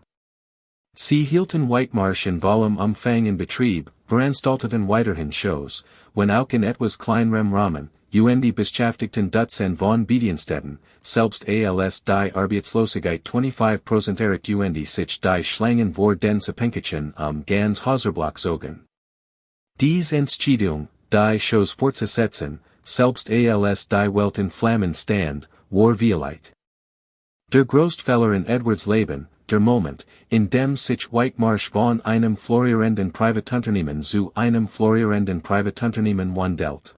Sie hielten Whitemarsh in vollem Umfang in Betrieb, veranstalteten weiterhin Shows, wenn auch in etwas kleinerem Rahmen, Beschäftigten Dutzend von Bediensteten, selbst als die Arbeitslosigkeit 25% erreicht sich die Schlangen vor den Sepenkchen am ganz Häuserblock zogen. Dies Entscheidung, die Shows fortzusetzen, selbst als die Welt in Flammen stand, war vielleicht. Der Großfehler in Edwards Leben, der Moment, in dem sich Whitemarsh von einem florierenden Privatunternehmen zu einem florierenden Privatunternehmen wandelt.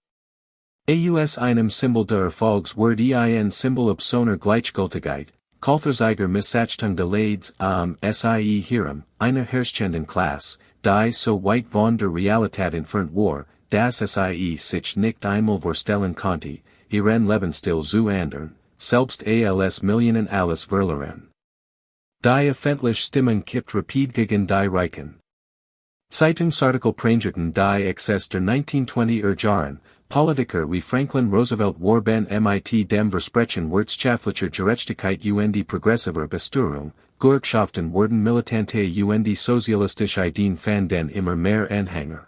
Aus einem Symbol der Erfolgs wurde ein Symbol ob seiner Gleichgültigkeit, Kaltherzeiger Missachtung de Lades sie hierum, einer herrschenden Klasse, die so weit von der Realität entfernt war, dass sie sich nicht einmal vorstellen konnte, ihren Lebensstil zu ändern, selbst als Millionen alles verloren. Die öffentliche Stimmung kippt rapid gegen die Reichen. Zeitungsartikel prangerten die Exzess der 1920er Jahren, Politiker wie Franklin Roosevelt warben mit dem Versprechen wirtschaftlicher Gerechtigkeit und progressiver Besteuerung, Gewerkschaften wurden militante und sozialistische Ideen fanden immer mehr Anhänger.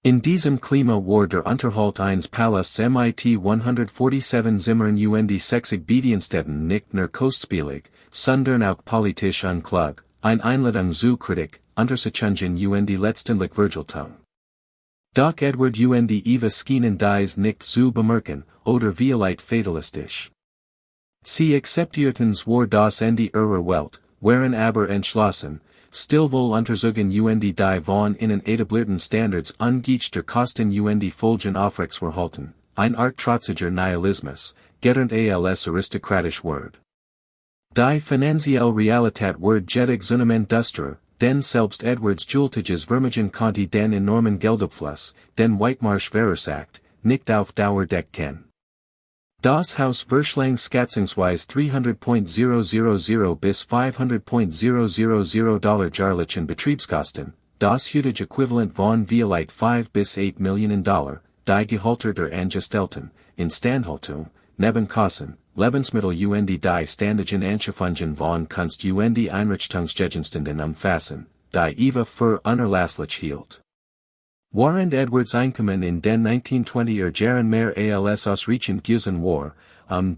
In diesem Klima war der Unterhalt eines Palasts mit 147 Zimmern und 60 Bediensteten nicht nur kostspielig, sondern auch politisch unklug, ein Einladung zu Kritik, Untersuchungen und letztendlich Vergeltung. Doch Edward und Eva schienen dies nicht zu bemerken, oder vielleicht fatalistisch. Sie akzeptierten zwar das Ende ihrer Welt, waren aber entschlossen, stillwohl untersuchen und die von ihnen etablierten Standards angesichts der Kosten und Folgen aufrechtzuerhalten, ein Art trotziger Nihilismus, gelernt als aristokratisch Wort. Die finanzielle Realität wird jedoch zunehmend düsterer, denn selbst Edwards Jultiges Vermögen konnte den enormen Geldabfluss, den Whitemarsh verursacht, nicht auf Dauer decken. Das Haus verschlang schätzungsweise 300.000 bis 500.000 Dollar jährlichen Betriebskosten, das heutige Äquivalent von vielleicht 5 bis 8 Millionen Dollar, die Gehälter der Angestellten, Instandhaltung, Nebenkosten, Lebensmittel und die ständigen Anschaffungen von Kunst und Einrichtungsgegenständen umfassen, die Eva für unerlässlich hielt. Während Edwards Einkommen in den 1920er Jahren mehr als ausreichend gewesen war,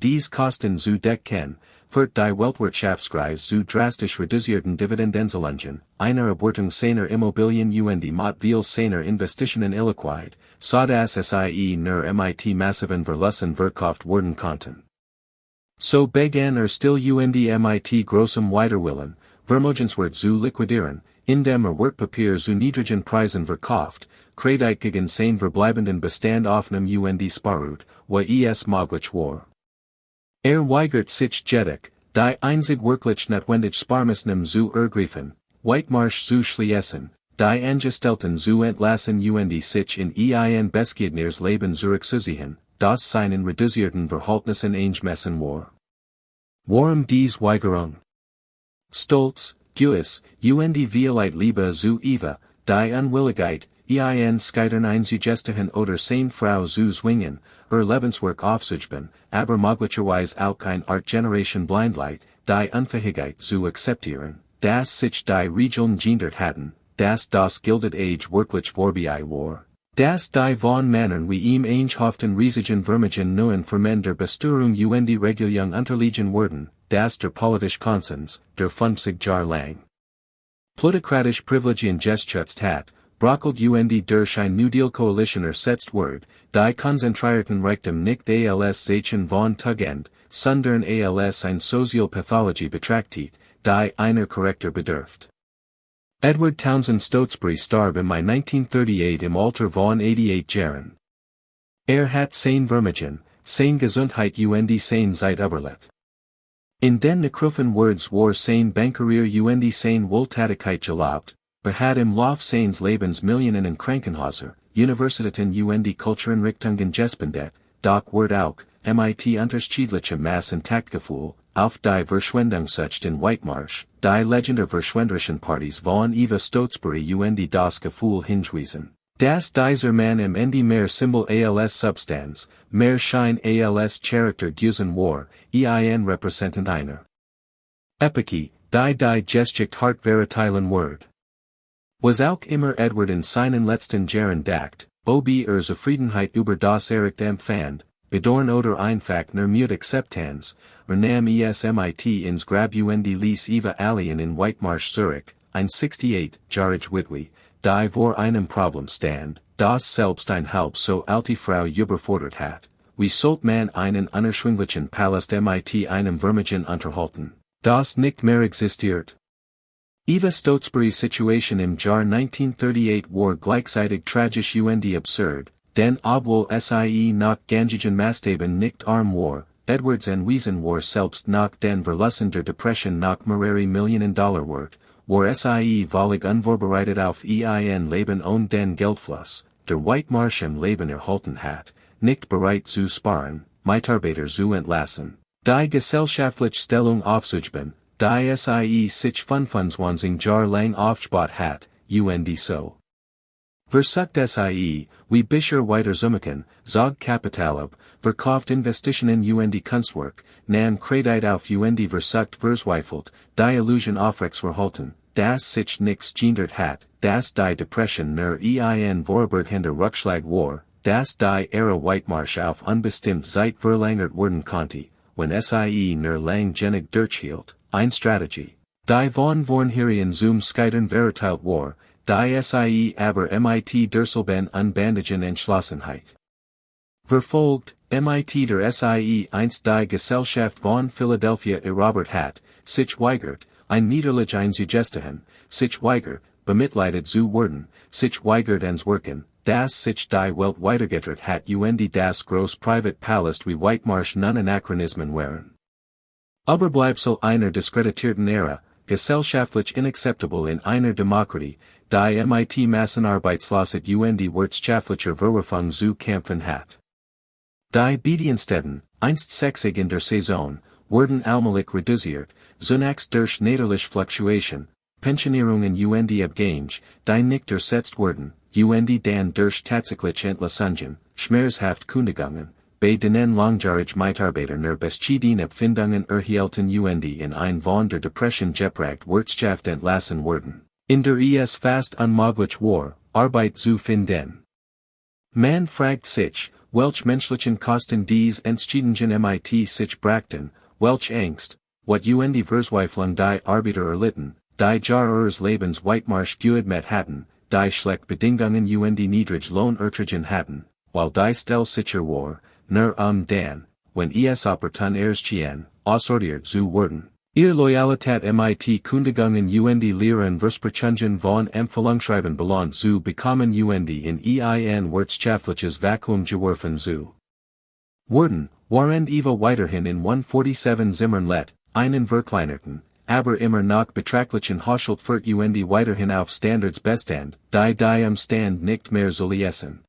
dies Kosten zu decken, wird die Weltwirtschaftskrise zu drastisch reduzierten Dividendenzahlungen, einer Abortung seiner Immobilien und mit viel seiner Investitionen illiquid, so dass sie nur mit massiven Verlassen verkauft werden konnten. So begann still und mit großem Widerwillen, Vermögenswert zu liquidieren, indem Wertpapier zu niedrigen Preisen verkauft, Kredit gegen sein verbleibenden Bestand aufnahm und sparut, wo es möglich war. Weigert sich jedoch, die einzig wirklich notwendig Sparmaßnahmen zu ergreifen, Whitemarsh zu schließen, die Angestellten zu entlassen und sich in ein bescheideneres Leben zurückzuziehen, das seinen reduzierten Verhältnissen angemessen war. Warum dies Weigerung? Stolz, Gewiss, und vielleicht Liebe zu Eva, die Unwilligkeit, scheitern einzugestehen oder seine Frau zu zwingen, Lebenswerk aufzuschreiben, aber möglicherweise auch eine Art Generation Blindheit, die Unfähigkeit zu akzeptieren, dass sich die Regeln geändert hatten, dass das Gilded Age wirklich vorbei war, dass die von Männern wie ihm eingehofften riesigen Vermögen neuen Formen der Besteuerung und Regulierung unterliegen wurden, dass der politische Konsens, der 50 Jahre lang plutokratisch Privilegien gestützt hat, brockelt und durch ein New Deal Coalition ersetzt wird, die konzentrierten Reichtum nicht als Zeichen von Tugend, sondern als ein Sozialpathologie betrachtet, die einer Korrektur bedürft. Edward Townsend Stotesbury starb im Mai 1938 im Alter von 88 Jahren. Hat sein Vermögen, sein Gesundheit und sein Zeit überlebt. In den Necrufen Words war sein Bankerier und sein Wohltätigkeit gelobt, hat im Lauf seines Lebens Millionen in Krankenhäuser, Universitäten und Kultureinrichtungen gespendet, doch wird auch, mit unterschiedlichem Maß und Taktgefühl, auf die Verschwendungssucht in Whitemarsh, die legendäre verschwenderischen Partys von Eva Stotesbury und das Gefühl hingewiesen, dass dieser Mann im Ende mehr Symbol als Substanz, mehr Schein als Charakter gewesen war, ein Repräsentant einer Epoche, die Geschichte hart veriteilen wird. Was auch immer Edward in seinen letzten Jahren dacht, ob Zufriedenheit über das Erreichte empfand, bedauern oder einfach nur Mut Akzeptanz, nam mit ins Grab und ließ Eva alien in Whitemarsh Zurich, 168, Jahrhunderte Witwe, die vor einem Problem stand, das selbst ein halb so alte Frau überfordert hat, wie sollte man einen unerschwinglichen Palast mit einem Vermögen unterhalten, das nicht mehr existiert? Eva Stotesbury's Situation im Jahr 1938 war gleichzeitig tragisch und absurd, denn obwohl sie nach gangigen Maßstäben nicht arm war, Edwards and Wiesen war selbst nach den Verlassen der Depression nach mehrere Millionen Dollar wert, war sie völlig unvorbereitet auf ein Leben und den Geldfluss, der Whitemarsh im Leben erhalten hat, nicht bereit zu sparen, Mitarbeiter zu entlassen, die gesellschaftliche Stellung aufzubauen, die sich 25 Jahre lang aufgebaut hat, und so. Versucht wie Bisher weiter Summiken, zog Kapital ab, verkauft Investitionen und Kunstwerk, nan Kredit auf und versucht verzweifelt, die Illusion aufrechtzuerhalten, das sich nix geändert hat, das die Depression nur ein vorübergehender Rückschlag war, das die Ära Whitemarsh auf unbestimmt Zeit verlängert werden konnte, wenn nur lang genug durchhielt, eine Strategie, die von vornherein zum Scheitern verurteilt war, die aber mit derselben unbandigen Entschlossenheit verfolgt, der einst die Gesellschaft von Philadelphia erobert hat, sich weigert, ein Niederlage einzugestehen, sich weigert, bemitleidet zu werden, sich weigert ans Wirken, das sich die Welt weitergetragen hat und das groß Privatpalast wie Whitemarsh nun Anachronismen waren. Überbleibsel einer diskreditierten Ära, gesellschaftlich inakzeptabel in einer Demokratie, die mit Massenarbeitslosigkeit und wirtschaftlicher Verwerfung zu kämpfen hat. Die Bediensteten, einst 60 in der Saison, wurden allmählich reduziert, zunächst durch niederliche Fluktuation, Pensionierungen und Abgänge, die nicht ersetzt wurden, und dann durch tatsächliche Entlassungen, schmerzhaft Kündigungen, bei denen langjährige Mitarbeiter nur bescheidene Abfindungen erhielten und in ein von der Depression geprägt Wirtschaft entlassen wurden, in der es fast unmöglich war, Arbeit zu finden. Man fragt sich, welch menschlichen Kosten dies Entscheidungen mit sich brachten, welch Angst, what und Verzweiflung die Arbeiter erlitten, die Jahr ihres Lebens Whitemarsh geübt hatten, die schlecht Bedingungen und niedrig Lohnerträge hatten, while die Stelle sicher war, nur dann, wenn es opportun erschien, aussortiert zu werden. Ihr Loyalität mit Kündigungen und Lehren Versprechungen von Empfehlungsschreiben belohnt zu bekommen und in ein wirtschaftliches Vakuum geworfen zu werden, während Eva weiterhin in 147 Zimmern let, einen verkleinerten, aber immer noch beträchtlichen Haushalt führt und weiterhin auf Standards bestand, die am Stand nicht mehr soliessen.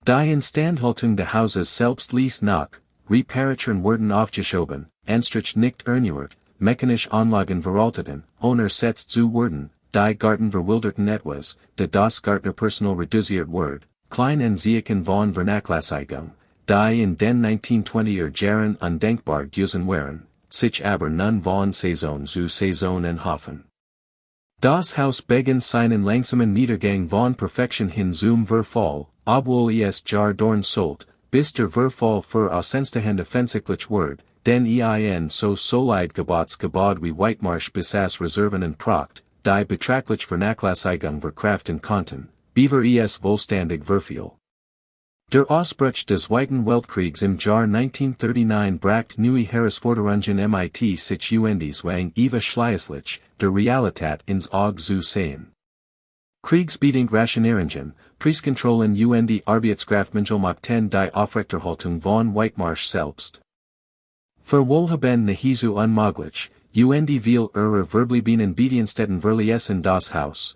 Die Instandhaltung des Hauses selbst ließ nach, Reparaturen wurden aufgeschoben, Anstrich nicht erneuert, mechanische Anlagen veralteten, unersetzt zu werden, die Garten verwilderten etwas, das Gartnerpersonal reduziert wird, klein Ansiechen von Vernachlässigung, die in den 1920er Jahren undenkbar gewesen waren, sich aber nun von Saison zu Saison enthoffen. Das Haus begann seinen langsamen Niedergang von Perfektion hin zum Verfall, obwohl es Jahr dauern sollte, bis der Verfall für aussenstehende fensichtlich wird, denn ein so solid Gebäude wie Whitemarsh besaß Reserven und Pracht, die beträchtlich Vernachlässigung verkraften konnten, beaver es wohlständig verfiel. Der Ausbruch des Zweiten Weltkriegs im Jahr 1939 brachte neue Herausforderungen mit sich und zwang Eva schließlich, der Realität ins Auge zu sehen. Kriegsbedingt Rationierungen, Preiskontrollen und Arbeitskraftmangel machten die Aufrechterhaltung von Whitemarsh selbst. Verwohlhaben nahezu unmöglich, und viel verbliebenen Bediensteten verließen das Haus,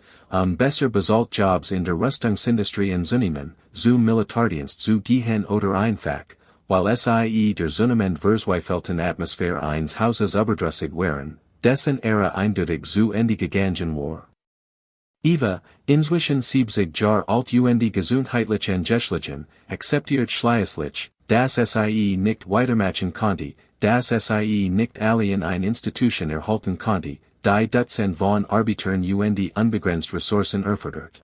besser bezahlt Jobs in der Rüstungsindustrie und Unternehmen, zum Militärdienst zu gehen oder einfach, weil der zunehmend verzweifelten Atmosphäre eines Hauses überdrüssig waren, dessen Ära eindeutig zu Ende gegangen war. Eva, inzwischen 70 Jahre alt und gesundheitlich angeschlagen, akzeptiert schließlich, dass nicht weitermachen konnte, dass nicht alle in eine Institution erhalten konnte, die Dutzend von Arbitern und unbegrenzt Ressourcen erfordert.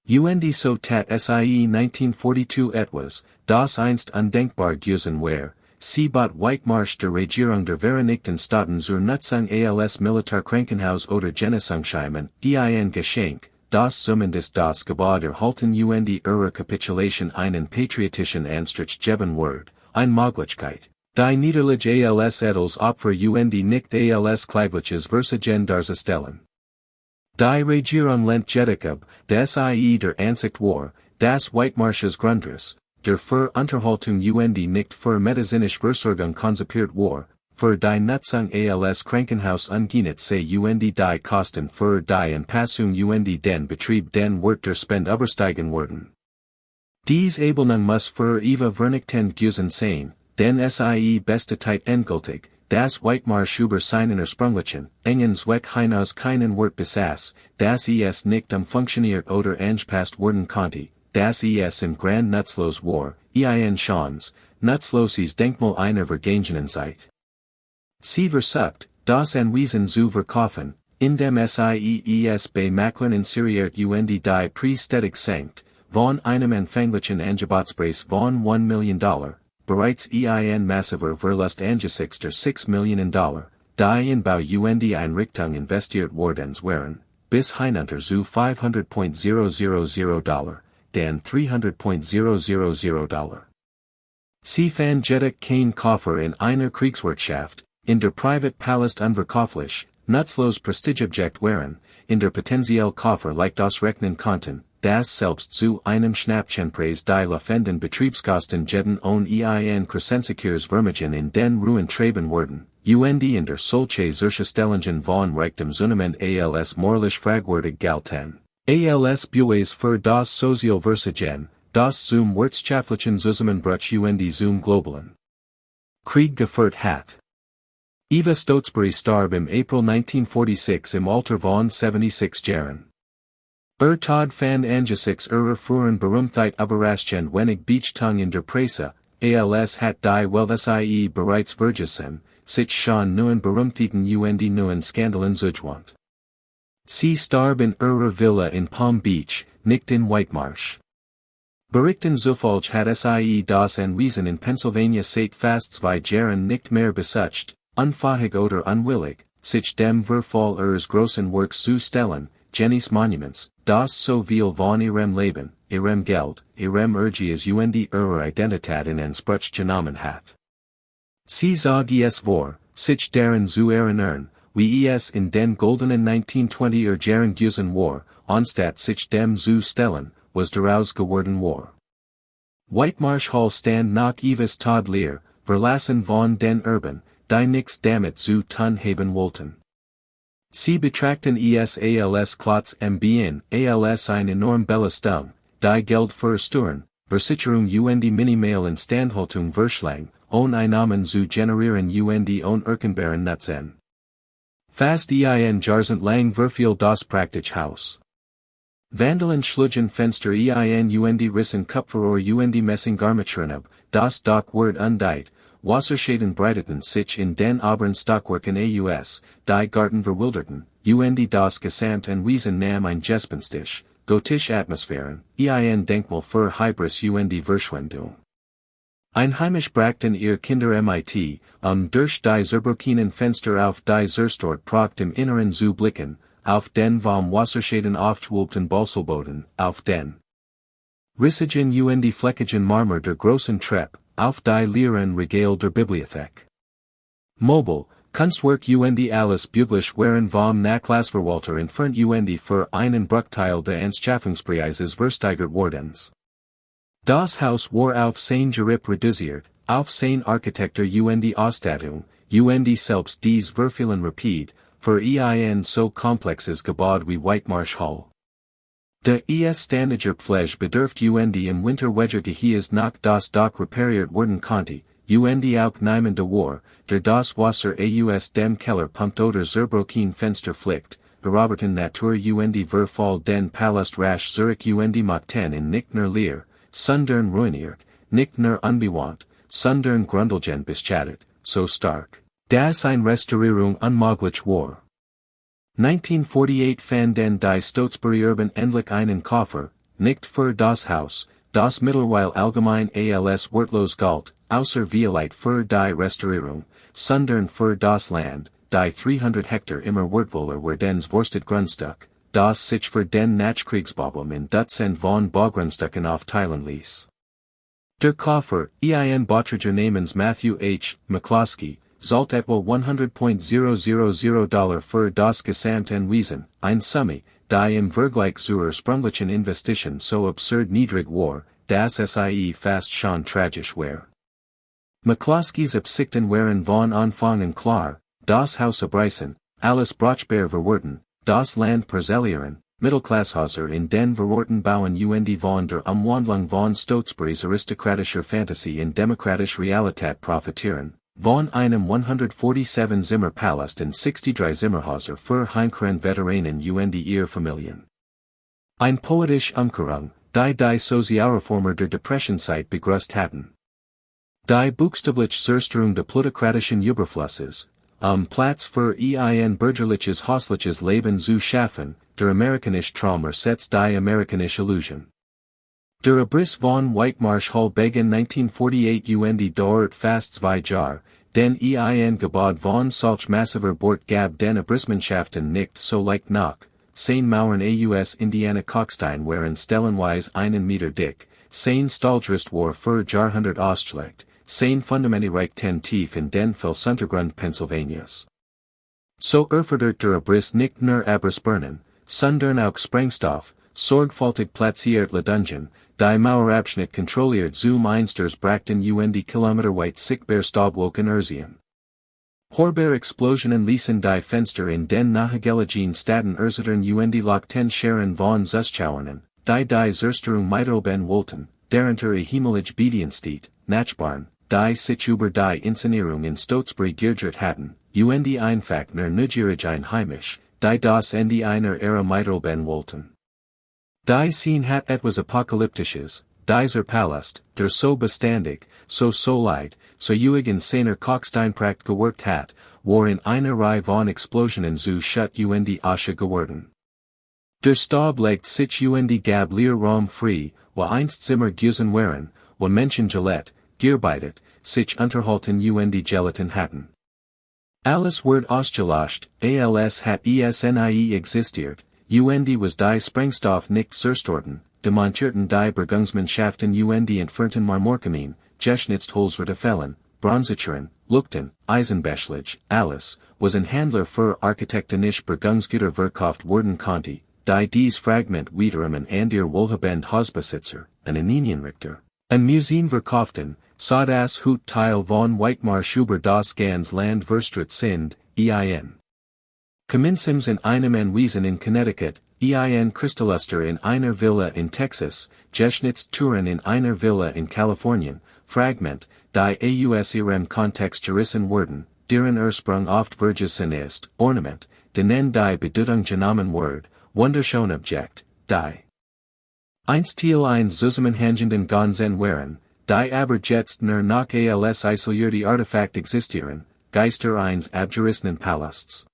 Und so tat sie 1942 etwas, das einst undenkbar gewesen wäre, sie bot Whitemarsh der Regierung der Vereinigten Staaten zur Nutzung als Militärkrankenhaus oder Genesungsheim ein Geschenk, das zumindest das Gebäude erhalten und ihre Kapitulation einen patriotischen Anstrich geben wird, ein Möglichkeit. Die Niederlage als edels Opfer und nicht als Kleigliches Versagen darzustellen. Die Regierung lehnt jedoch ab, dass der Ansicht war, dass Whitemarsh's Grundriss, der für Unterhaltung und nicht für medizinische Versorgung konzipiert war, für die Nutzung als Krankenhaus ungeeignet sei und die Kosten für die Anpassung und den Betrieb den Wert der Spend übersteigen würden. Dies Abelnung muss für Eva vernichtend gewesen sein, denn sie bestätigt endgültig, dass Whitemarsh über seinen ursprünglichen, engen Zweck hinaus keinen Wert besaß, dass es nicht funktioniert oder angepasst werden konnte, dass es in grand nutzlos war, schon, nutzloses Denkmal einer vergangenen Zeit. Sie versucht, das Anwesen zu verkaufen, indem es bei Maklern inseriert und die Preis stetig senkt, von einem anfänglichen Angebotspreis von $1 Million, bereits ein massiver Verlust angesichts der $6 Millionen, die in Bau und Einrichtung investiert worden waren, bis hinunter zu $500,000, dann $300,000. Sie fand jedoch kein Käufer in einer Kriegswirtschaft, in der Privatpalast unverkauflich, nutzlos Prestigeobjekt waren, in der potenziell Käufer leicht ausrechnen konnten, dass selbst zu einem Schnäppchenpreis die laufenden Betriebskosten jeden und ein Crescensekurs Vermögen in den Ruin treiben würden, und in der solche Zerstellungen von reichtem Zunehmend als moralisch fragwürdig galten, als Bues für das Sozialversagen, das zum wirtschaftlichen Zusammenbruch und zum globalen Krieg geführt hat. Eva Stotesbury starb im April 1946 im Alter von 76 Jahren. Tod fand angesichts früheren Berühmtheit überraschend wenig Beachtung in der Presse, als hat die Welt bereits vergessen, sich schon neuen Berühmtheiten und neuen Skandalen zugewandt. Sie starb in ihrer Villa in Palm Beach, nicht in Whitemarsh. Berichten zufolge hat das Anwesen in Pennsylvania seit fast 2 Jahren nicht mehr besucht, unfähig oder unwillig, sich dem Verfall ihres großen Werks zu stellen, Jennys Monuments, das so viel von ihrem Leben, ihrem Geld, ihrem Urgies und ihrer Identität in Anspruch genommen hat. Sie sah es vor, sich daran zu erinnern, wie es in den goldenen 1920er Jahren gewesen war, anstatt sich dem zu stellen, was daraus geworden war. Whitemarsh Hall stand nach Evas Tod leer, verlassen von den Urban, die nix damit zu tun haben wollten. Sie betrachten es als Klotz mbn, als eine enorm Belastung, die Geld verstören, Versicherung und minimal Instandhaltung verschlang, Einnahmen zu generieren und unirkenbaren Nutzen. Fast ein Jahrzehnt lang verfiel das praktisch Haus. Vandalen schlugen Fenster und rissen Kupferrohr und Messingarmaturen ab, das Doch wird undeit, Wasserschäden breiteten sich in den oberen Stockwerken aus, die Garten verwilderten, und das gesamte Anwesen nahm ein gespenstisch, gotische Atmosphären, ein Denkmal für Hybris und Verschwendung. Einheimisch brachten ihr Kinder mit, durch die zerbrochenen Fenster auf die zerstört Pracht im Inneren zu blicken, auf den vom Wasserschäden aufgeschwulbten Balselboden, auf den rissigen und fleckigen Marmor der großen Treppe, auf die leeren Regale der Bibliothek. Mobile, Kunstwerk und alles Büglich waren vom Nachlassverwalter entfernt und für einen Bruchteil des Anschaffungspreises versteigert wordens. Das Haus war auf sein Geripp reduziert, auf sein Architektur und Ausstattung, und selbst dies verfielen rapid, für ein so komplexes Gebäude wie Whitemarsh Hall. Es ständiger Pflege bedurft und im Winter Wetter gehies nach das Doch repariert werden konnte, und auch niemand war, der das Wasser aus dem Keller pumpt oder zerbrochen Fenster flickt, beroberten Natur und Verfall den Palast rasch Zurich und machten in nicht nur leer, sondern ruiniert, nicht nur unbewohnt, sondern grundlegend beschädigt, so stark, dass eine Restaurierung unmöglich war. 1948 fand den die Stotesbury Urban endlich einen Käufer, nicht für das Haus, das mittlerweile allgemein als Wortlos galt, außer vielleicht für die Restaurierung, sondern für das Land, die 300 Hektar immer wertvoller were dens worsted Grundstück, das sich für den Nachkriegsbauboom in Dutzend von Baugrundstücken aufteilen ließ. Der Käufer, ein Bautriger namens Matthew H. McCloskey, zahlt etwa $100,000 für das gesamte Anwesen, ein Summe, die im Vergleich zur sprunglichen Investition so absurd niedrig war, dass sie fast schon tragisch war. McCloskeys Absichten waren von Anfang klar, das Haus abreißen, alles brauchbar verwerten, das Land parzellieren, Mittelklasshäuser in den verworten bauen von der Umwandlung von Stotesburys aristokratischer Fantasie in demokratische Realität profitieren, von einem 147 Zimmerpalast in 63 Zimmerhäuser für Heinkeren Veteranen ihr Familien. Ein poetisch Umkehrung, die Sozialreformer der Depressionszeit begrüßt hatten. Die buchstäbliche Zerstörung der plutokratischen Überflusses, Platz für ein bürgerliches häusliches Leben zu schaffen, der Amerikanische Traum ersetzt die Amerikanische Illusion. Der Abriss von Whitemarsh Hall begann 1948 dauert fast 2 Jahre, denn ein Gebäude von solch massiver Bord gab den Abrissmannschaften nicht so leicht nach, 10 Mauern aus Indiana Kalkstein waren stellenweise einen Meter dick, 10 Stahlgerüst war für Jahrhunderte ausgelegt, 10 Fundamente reichten tief in den Felsuntergrund Pennsylvanias. So erfordert der Abriss nicht nur Abrissbirnen, sondern auch Sprengstoff, sorgfältig platziert la Dungeon, die Mauerabschnitt kontrolliert zum Einsters brachten kilometerweit sichtbar Staubwolken ersehen. Horrbar Explosionen ließen die Fenster in den nahegelegenen Städten erzittern lockten Scharen von Zuschauern, die Zerstörung mittelben wollten, darunter himmlische Bediensteht, Nachbarn, die sich über die Inszenierung in Stotesbury geirrt hatten, einfach nur neugierig einheimisch, die das Ende einer Ära mittelben wollten. Die Scene hat etwas Apokalyptisches, dieser Palast, der so beständig, so solid, so in seiner Kalksteinpracht geworkt hat, war in einer Reihe von Explosionen zu Schutt Asche geworden. Der Staub legt sich gab leer Raum frei, wo einst Zimmer Güsen waren, wo Menschen Gillette, gearbeitet, sich unterhalten Gelatin hatten. Alles wird ausgelöscht, als hat es nie existiert, was die Sprengstoff nicht zerstorten, demontierten die Bergungsmannschaften entfernten Marmorkamin, geschnitzt Holzwerte Fällen, Bronzecheren, Lukten, Eisenbeschlich, alles, was ein Handler für architektonisch Bergungsgüter verkauft worden konnte, die dies Fragment wiederum an der Wohlhabend Hausbesitzer, an Linienrichter, an Museum verkauften, so das Hut Teil von Whitemarsh über das ganz Land verstrahlt sind, ein. Commensims in einem Anwesen in Connecticut, ein Kristallluster in einer Villa in Texas, geschnitzt Touren in einer Villa in Kalifornien, Fragment, die aus ihrem Kontext gerissen wurden, deren Ursprung oft vergessen ist, Ornament, denen die Bedeutung genommen wird, wunderschön Objekt, die einstiel ein zusammenhängenden Ganzen waren, die aber jetzt nur noch als isolierte Artefakt existieren, Geister eines abgerissenen Palasts.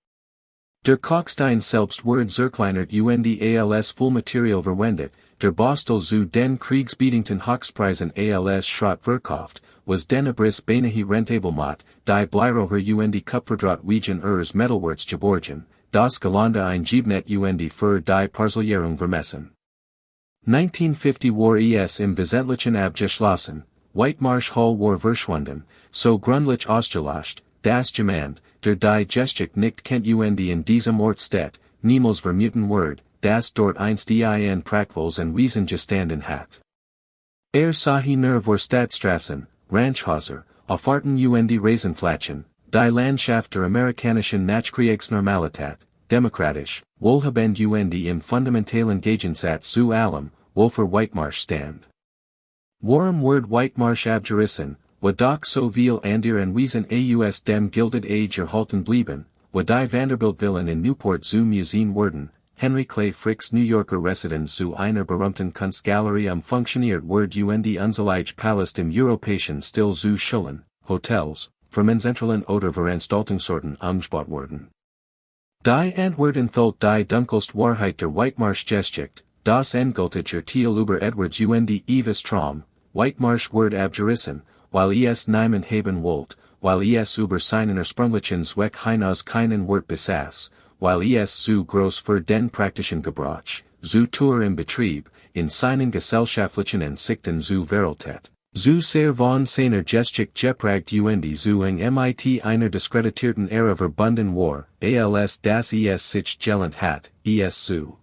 Der Kalkstein selbst wird zerkleinert als Fullmaterial verwendet, der Bostel zu den kriegsbedingten Hochpreisen als Schrott verkauft, was den Abriss beinahe rentabel macht, die Bleiroher Kupferdraht wegen ihres Metalwerts geborgen, das Gelände eingebnet für die Parcellierung vermessen. 1950 war es im Wesentlichen abgeschlossen, Whitemarsh Hall war verschwunden, so gründlich ausgelöscht, das Gemand, der die Geschichte nicht kennt in diesem Ort steht, niemals vermuten wird, das dort einst ein prachtvolles Anwesen gestanden hat. Sah nur vor Stadtstraßen, Ranchhäuser, Auffahrten Raisenflächen, die Landschaft der amerikanischen Nachkriegsnormalität, demokratisch, wohlhabend im fundamentalen Gegensatz zu allem, wofür Whitemarsh stand. Warum wird Whitemarsh abgerissen, wo doch so viel andere Anwesen aus dem Gilded Age erhalten blieben, wo die Vanderbilt-Villen in Newport zu Museen wurden, Henry Clay Fricks New Yorker Residenz zu einer berühmten Kunstgalerie funktioniert wird unselige Palast im europäischen Stil zu Schulen, Hotels, Firmenzentralen oder Veranstaltungsorten umgebaut wurden. Die Antwort enthüllt die dunkelste Wahrheit der Whitemarsh Geschichte, das endgültige Teil über Edwards und Eves Traum, Whitemarsh wurde abgerissen, weil es niemand haben wollte, weil es über seinen ursprünglichen Zweck hinaus keinen Wert besaß, weil es zu groß für den praktischen Gebrauch, zu teuer im Betrieb, in seinen gesellschaftlichen Ansichten zu veraltet. Zu sehr von seiner Geschichte geprägt und zu eng mit einer diskreditierten Ära verbunden war, als das es sich gelernt hat, es zu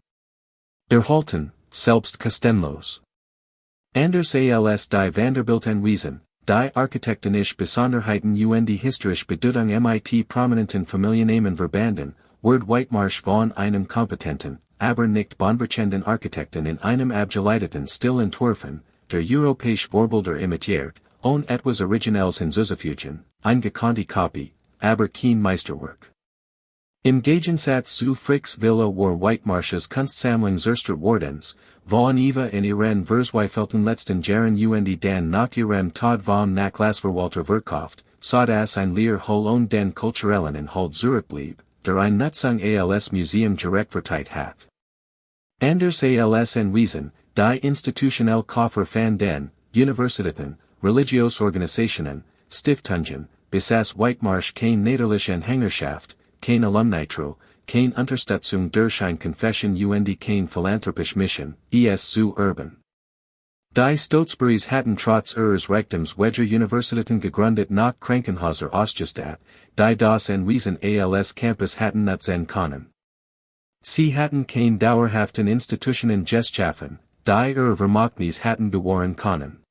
erhalten, selbst kostenlos. Anders als die Vanderbilten Wiesen, die architektonische Besonderheiten und historische Bedeutung mit prominenten Familiennamen verbanden, wurde Whitemarsh von einem kompetenten, aber nicht bonverstehenden Architekten in einem abgeleiteten Stil entworfen, der europäische Vorbilder imitiert, ohne etwas Originelles hinzuzufügen, eine gekannte Kopie, aber kein Meisterwerk. Im Gegensatz zu Frick's Villa war Whitemarsh's Kunstsammlung zerstört worden, von Eva in ihren verzweifelten letzten Jahren und dann nach ihrem Tod vom Nachlassverwalter verkauft, so dass ein leer Hall und den kulturellen Inhalt zurück blieb, der ein Nutzung als Museum gerechtfertigt hat. Anders als en Wiesen, die institutionell Koffer van den Universitäten, Religiosorganisationen, Stiftungen, besaß Whitemarsh kein niederliche Anhängerschaft, kein Alumnitro, kein Unterstützung durch ein Confession und kein philanthropische Mission, es zu urban. Die Stotesburys hatten trotz ihres Reichtums Wedger Universitäten gegründet nach Krankenhäuser ausgestattet, die das en Wiesen als Campus hatten nutzen können. Sie hatten kein dauerhaften Institutionen geschaffen, die ihre Vermögnis hatten bewahren können.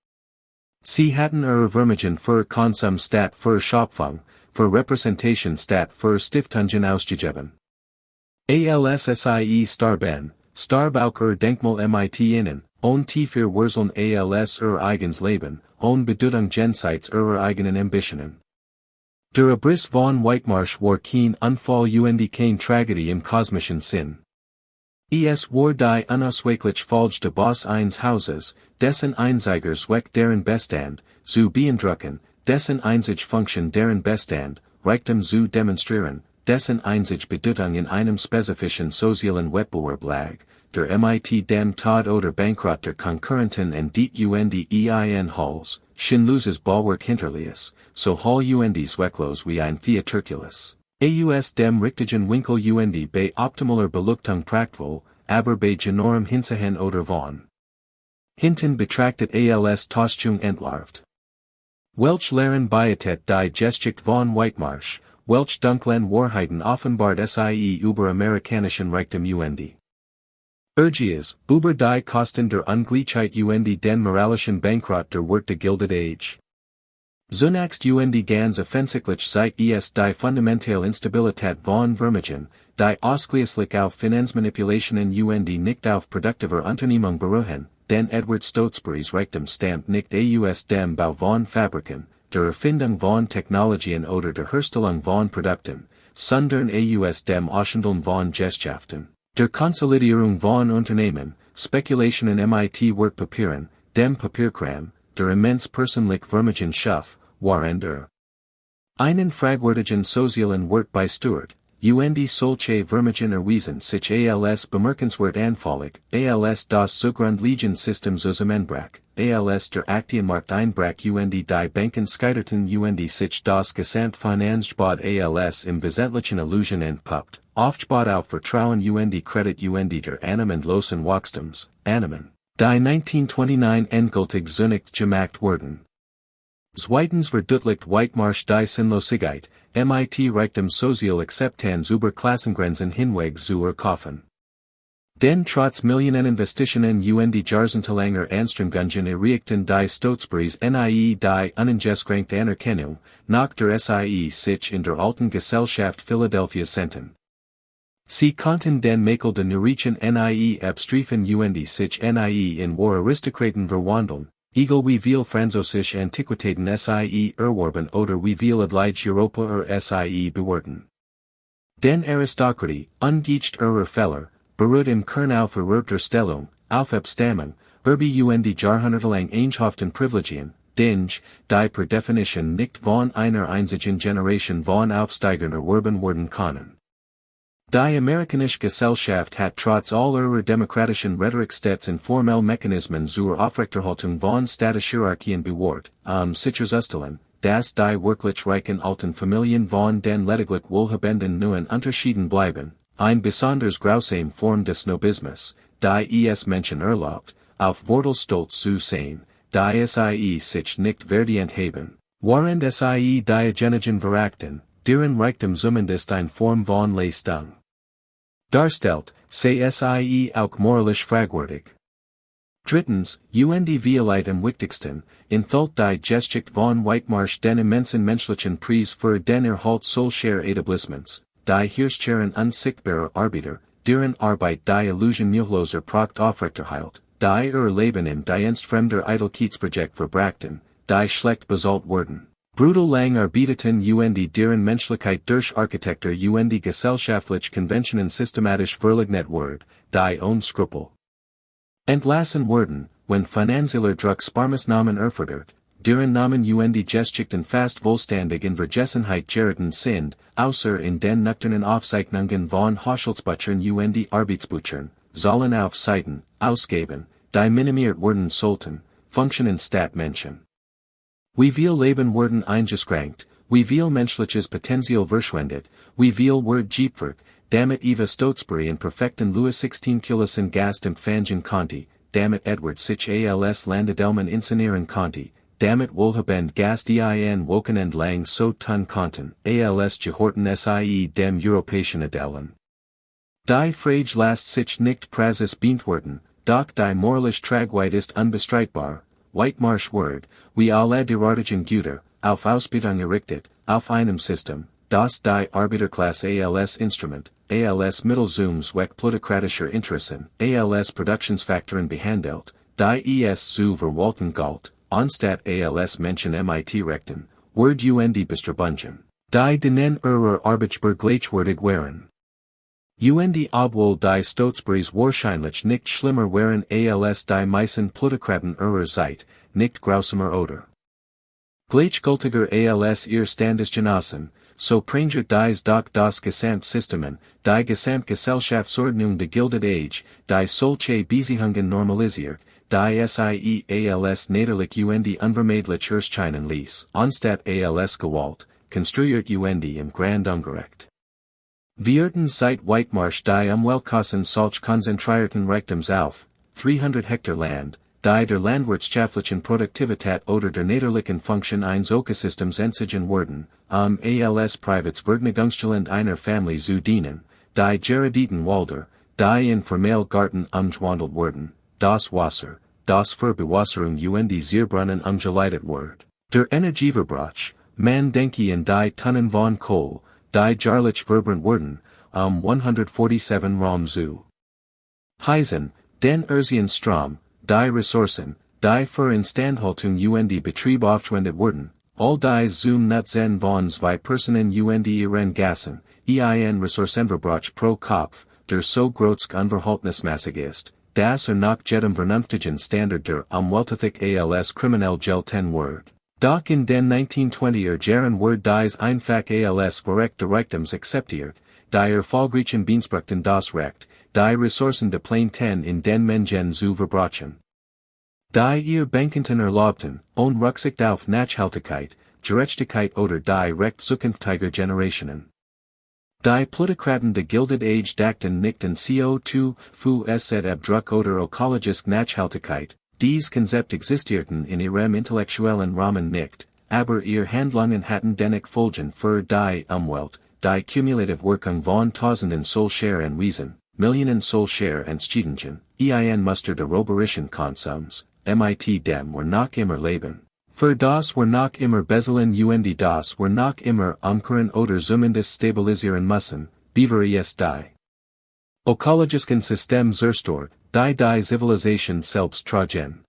Sie hatten ihre Vermögen für Konsum statt für Schöpfung, für Repräsentation statt für Stiftungen ausgegeben. Alssie Starben, Starbauker Denkmal mit innen, und tiefer Wurzeln als ihr eigens Leben, und Bedeutung jenseits ihrer eigenen Ambitionen. Der Abriss von Whitemarsh war kein Unfall und kein Tragödie im kosmischen Sinn. Es war die unausweichlich Folge des Boss eines Hauses, dessen einziger Zweck deren Bestand, zu beeindrucken, dessen einzige Funktion deren Bestand, Reichtum zu demonstrieren, dessen einzige Bedeutung in einem spezifischen sozialen Wettbewerb lag, der mit dem Tod oder Bankrott der Konkurrenten und ein Halls, sinnloses Bauwerk hinterließ, so Hall und zwecklos wie ein Theaterculus. Aus dem richtigen Winkel und bei optimaler Beleuchtung prachtvoll, aber bei genorem Hinsehen oder von hinten betrachtet als Täuschung entlarvt. Welch Lehren bietet die Geschichte von Whitemarsh, welch dunklen Wahrheiten offenbart sie über amerikanischen Reichtum und Urgies, über die Kosten der Ungleichheit und den moralischen Bankrott der Wert der Gilded Age. Zunächst und ganz offensichtlich seit es die fundamentale Instabilität von Vermögen, die ausschließlich auf Finanzmanipulationen und nicht auf produktiver Unternehmung beruhen, denn Edward Stotesburys Reichtum stammt nicht aus dem Bau von Fabriken, der Erfindung von Technologien oder der Herstellung von Produkten, sondern aus dem Aushandeln von Gesellschaften, der Konsolidierung von Unternehmen, Spekulationen mit Wertpapieren, dem Papierkram, der immens persönlich Vermögen schuf, waren der einen fragwürdigen sozialen Wert bei Stuart, und solche Vermögen erwiesen sich als bemerkenswert anfällig, als das Zugrundlegensystem zusammenbrach, als der Aktienmarkt einbrach und die Banken scheiterten und sich das Gesamtfinanzgebot als im wesentlichen Illusion entpuppt, aufgebaut auf Vertrauen und Kredit und der annehmendlosen Wachstums, annehmen, die 1929 endgültig zunichte gemacht wurden. Zweitens verdeutlicht Whitemarsh die Sinnlosigkeit, mit Reichtum sozial Akzeptanz über Klassengrenzen hinweg zu erkaufen. Denn trotz Millioneninvestitionen und jahrzehntelange Anstrengungen erreichten die Stotesburys nie die uneingeschränkte Anerkennung, nach der sich in der alten Gesellschaft Philadelphia senten. Sie konnten den Makel de Nurichen nie abstreifen und sich nie in war Aristokraten verwandeln, egal wie viel französische Antiquitäten erworben oder wie viel adlige Europa bewerten. Den Aristokratie, ungeacht ihrer Fälle, beruht im Kern auf verrückter Stellung, auf Abstammung, und jahrhundertelang eingehofften Privilegien, die per Definition nicht von einer einzigen Generation von Aufsteigern erworben werden können. Die Amerikanische Gesellschaft hat trotz all ihrer demokratischen Rhetorik stets in formell Mechanismen zur Aufrechterhaltung von Staatshierarchien bewahrt, sicherzustellen, dass die wirklich reichen alten Familien von den lediglich wohlhabenden neuen Unterschieden bleiben, ein besonders grausame Form des Snobismus, die es Menschen erlaubt, auf Wortel stolz zu sein, die sie sich nicht verdient haben, während sie diejenigen verachten, deren Reichtum zumindest eine Form von Leistung darstellt, sie auch moralisch fragwürdig. Drittens, Vielleicht am wichtigsten, enthüllt die Geschichte von Whitemarsh den immensen menschlichen Preis für den Erhalt solcher Etablissements, die Herrscharen unsichtbarer Arbeiter, deren Arbeit die Illusion müheloser Pracht aufrechterhält, die ihr Leben im Dienst fremder Eitelkeitsprojekt verbrachten, die schlecht bezahlt wurden. Brutal lang arbeiteten deren Menschlichkeit durch Architektur gesellschaftlich Konventionen systematisch verleugnet wurde, die ohne Skrupel entlassen wurden, wenn finanzieller Druck Sparmaßnahmen erfordert, deren Namen Geschichten fast vollständig in Vergessenheit geraten sind, außer in den nüchternen Aufzeichnungen von Hochschulbüchern Arbeitsbüchern, sollen auf Seiten, ausgeben, die minimiert werden sollten, Funktionen statt Menschen. Wie viel Leben wurden eingeschränkt, wie viel menschliches Potenzial verschwendet, wie viel wird geopfert, damit Eva Stotesbury in perfekten Louis XVI Kulissen Gast empfangen konnte, damit Edward sich als Landedelman inszenieren konnte, damit wohlhabend Gast ein Wochenend lang so tun konnten, als Jahrhunderte dem europäischen Adelen. Die Frage lässt sich nicht präzis beantworten, doch die moralisch Tragweite ist unbestreitbar. Whitemarsh wurde, wie alle derartigen Güter, auf Ausbildung errichtet, auf einem System, das die Arbeiterklasse als Instrument, als Mittel zum Zweck plutokratischer Interessen, als Produktionsfaktoren behandelt, die es zu verwalten galt, anstatt als Menschen mit Rechten, wurde bestreben, die denen ihrer Arbeitsberg gleichwertig waren. Obwohl die Stotesburys wahrscheinlich nicht schlimmer waren als die meisten Plutokraten ihrer Zeit, nicht grausamer oder gleichgültiger als ihr Standesgenossen, so prangert dies doch das Gesamtsystemen, die Gesamtgesellschaftsordnung der Gilded Age, die solche Beziehungen normalisiert, die sie als nederlich unvermeidlich erscheinen ließ, anstatt als Gewalt, konstruiert im Grand ungerecht. Vierten seit Whitemarsh die Umweltkosten solch konzentrierten Reichtums auf, 300 Hektar Land, die der landwirtschaftlichen Produktivität oder der nederlichen Funktion eines Ökosystems entsigen wurden, als Privatsvergnügungsstellen einer Familie zu dienen, die geradeten Wälder, die in formell Garten umgewandelt wurden, das Wasser, das für Bewasserung Seerbrunnen umgeleitet wurde. Der Energieverbrauch, man denke in die Tonnen von Kohl, die jahrlich verbrannt wurden, 147 Rom zu heißen, den Erzien Strom, die Ressourcen, die für Instandhaltung Betrieb aufgewendet wurden, all dies zum Nutzen von zwei Personen ihren Gassen, Ressourcenverbrauch pro Kopf, der so groß unverhältnismäßig ist, dass nach jedem vernünftigen Standard der Umweltethik als kriminell gelten wird. Doch in den 1920er Jahren wurde dies einfach als verrechte Reichtums akzeptiert, die erfolgreichen Beanspruchten das Recht, die Ressourcen de Planeten in den Menschen zu verbrauchen. Die ihr Bankenten erlaubten, ohne Rücksicht auf Nachhaltigkeit, Gerechtigkeit oder die Recht zukünftiger Generationen. Die Plutokraten der Gilded Age dachten nicht an CO2, Fußabdruck oder ökologische Nachhaltigkeit. Dies Konzept existierten in ihrem intellektuellen Rahmen nicht, aber ihr Handlungen hatten dennoch Folgen für die Umwelt, die cumulative Wirkung von Tausenden solcher Wesen, Millionen solcher Entscheidungen, Muster der roberischen Konsums, mit dem wir noch immer leben. Für das wir noch immer bezahlen das wir noch immer umkehren oder zumindest stabilisieren müssen, bewahre es die ökologischen System zerstört, die Zivilisation selbst tragen.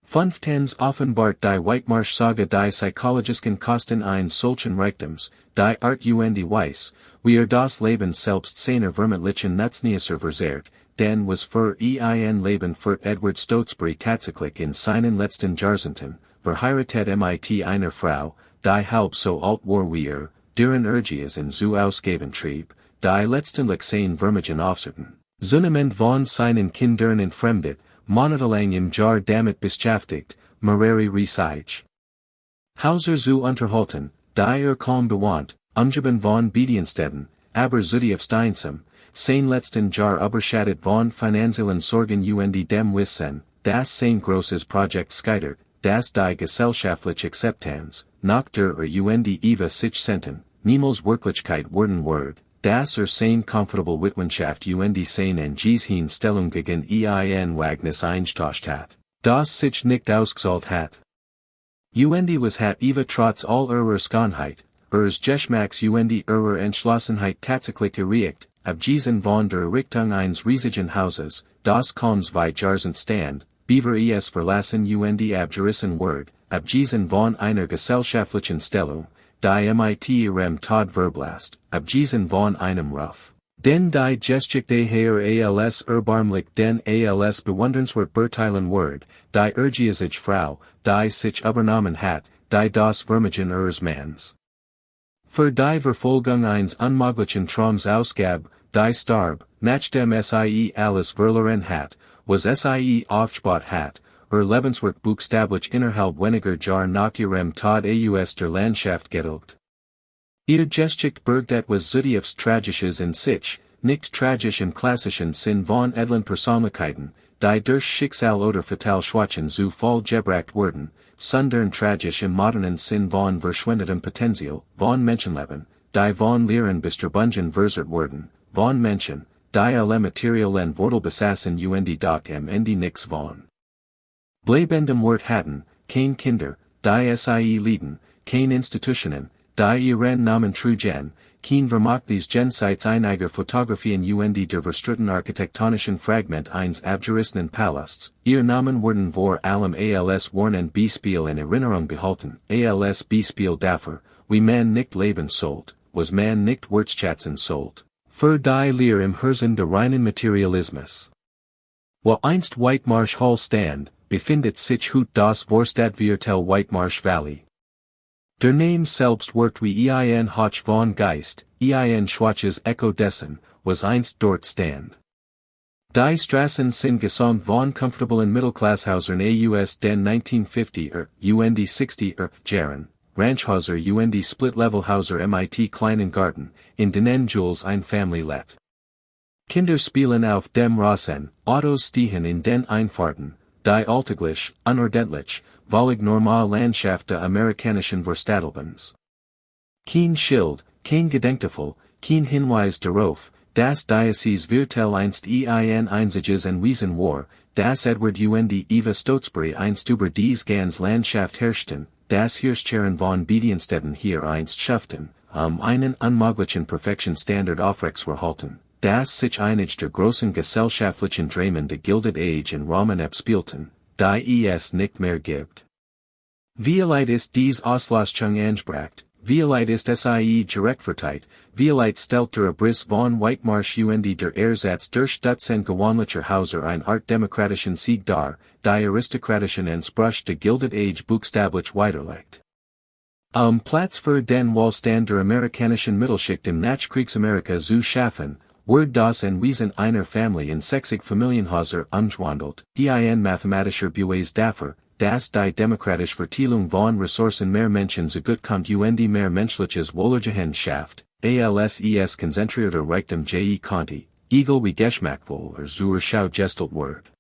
Fünftens offenbart die Whitemarsh-Saga die psychologischen Kosten eines solchen Reichtums, die Art weiß, wie das Leben selbst seiner vermeintlichen Nutznießer versehrt, denn was für Leben für Edward Stotesbury tatsächlich in seinen letzten Jahrzehnten, verheiratet mit einer Frau, die halb so alt war wie deren Urges in zu ausgeben trieb, die letztendlich sein Vermögen aufsuchen. Zunehmend von seinen Kindern entfremdet, monatelang im Jahr damit beschäftigt, mehrere Reseich Hauser zu unterhalten, die kaum bewohnt, umgeben von Bediensteten, aber zutiefst einsam, sein letzten Jahr überschattet von finanziellen Sorgen und dem Wissen, das sein großes Projekt scheitert, das die gesellschaftliche Akzeptanz, nach der und Eva sich senten, niemals Wirklichkeit werden wird, das sein comfortable Witwenschaft und sein Engisheen Stellung gegen ein Wagnis einstauscht hat, das sich nicht ausgezahlt hat. Und was hat Eva trotz all Skonheit, Geschmacks und Entschlossenheit tatsächlich erreicht, abgesehen von der Richtung eines riesigen Hauses, das kaum 2 Jahren stand, Beaver es verlassen und abgerissen wird, abgesehen von einer gesellschaftlichen Stellung, die mit ihrem Tod verblasst, abgesehen von einem Ruf. Den die Geschichte her als erbarmlich den als bewundernswert beurteilen wird, die ergiesige Frau, die sich übernommen hat, die das Vermögen ihres Manns für die Verfolgung eines unmöglichen Traums ausgab, die starb, nach dem sie alles verloren hat, was sie aufgebaut hat, Lebenswerk buchstäblich innerhalb weniger Jahr nach ihrem Tod aus der Landschaft gedulgt. Ihr Geschichte birgt etwas zutiefst Tragisches in sich, nicht tragisch im klassischen Sinn von edlen Persönlichkeiten, die durch Schicksal oder fatal Schwachen zu Fall gebracht wurden, sondern tragisch im modernen Sinn von verschwendetem Potenzial, von Menschenleben, die von Lehren bestreben versert wurden, von Menschen, die alle materiellen Wortel besassen und doch am Ende nix von bleibendem Wert hatten, kein Kinder, die sie lieben, kein Institutionen, die ihren Namen trugen, kein vermachtes Jenseits einiger Fotografien und der verstritten architektonischen Fragment eines abgerissenen Palasts, ihr Namen wurden vor allem als warnen Beispiel in Erinnerung behalten, als Beispiel dafür, wie man nicht leben sollt, was man nicht wertschätzen sollt, für die Lehre im Herzen der reinen Materialismus. Wo einst Whitemarsh Hall stand, befindet sich heute das Vorstadtviertel Whitemarsh Valley. Der Name selbst wirkt wie ein Hoch von Geist, ein schwaches Echo dessen, was einst dort stand. Die Straßen sind gesäumt von comfortablen Mittelklasshäusern aus den 1950er und 60er Jahren, Ranchhäuser und Split-Level-Häuser mit kleinen Garten, in denen Jules ein Family let. Kinder spielen auf dem Rasen, Autos stehen in den Einfahrten, die alltäglich, unordentlich, völlig normal Landschaft der amerikanischen Vorstadtlerbens. Kein Schild, kein Gedenktafel, kein Hinweis darauf, dass dieses Viertel einst ein einziges Anwesen war, dass Edward und Eva Stotesbury einst über dies ganz Landschaft herrschten, dass Hirschscheren von Bediensteten hier einst schafften, einen unmöglichen Perfektionsstandard aufrechtzuerhalten, dass sich einige der großen gesellschaftlichen Dramen der Gilded Age in Roman abspielten, die es nicht mehr gibt. Vielleicht ist dies Auslöschung angebracht, vielleicht ist sie Gerechtfertigt, vielleicht stellt der Abriss von Whitemarsh und der Ersatz durch Dutzend gewöhnlicher Häuser ein Art demokratischen Sieg dar, die aristokratischen Anspruch der Gilded Age buchstäblich weiterlegt. Platz für den Wohlstand der amerikanischen Mittelschicht im Nachkriegsamerika zu schaffen, wird das Anwesen einer Familie in 60 Familienhäuser umgewandelt, ein mathematischer Beweis dafür, dass die demokratische Verteilung von Ressourcen mehr Menschen so gut kommt und mehr menschliches Wohlergehen schafft, als konzentrierter Reichtum Conti, egal wie geschmackvoll zur Schau gestellt wird.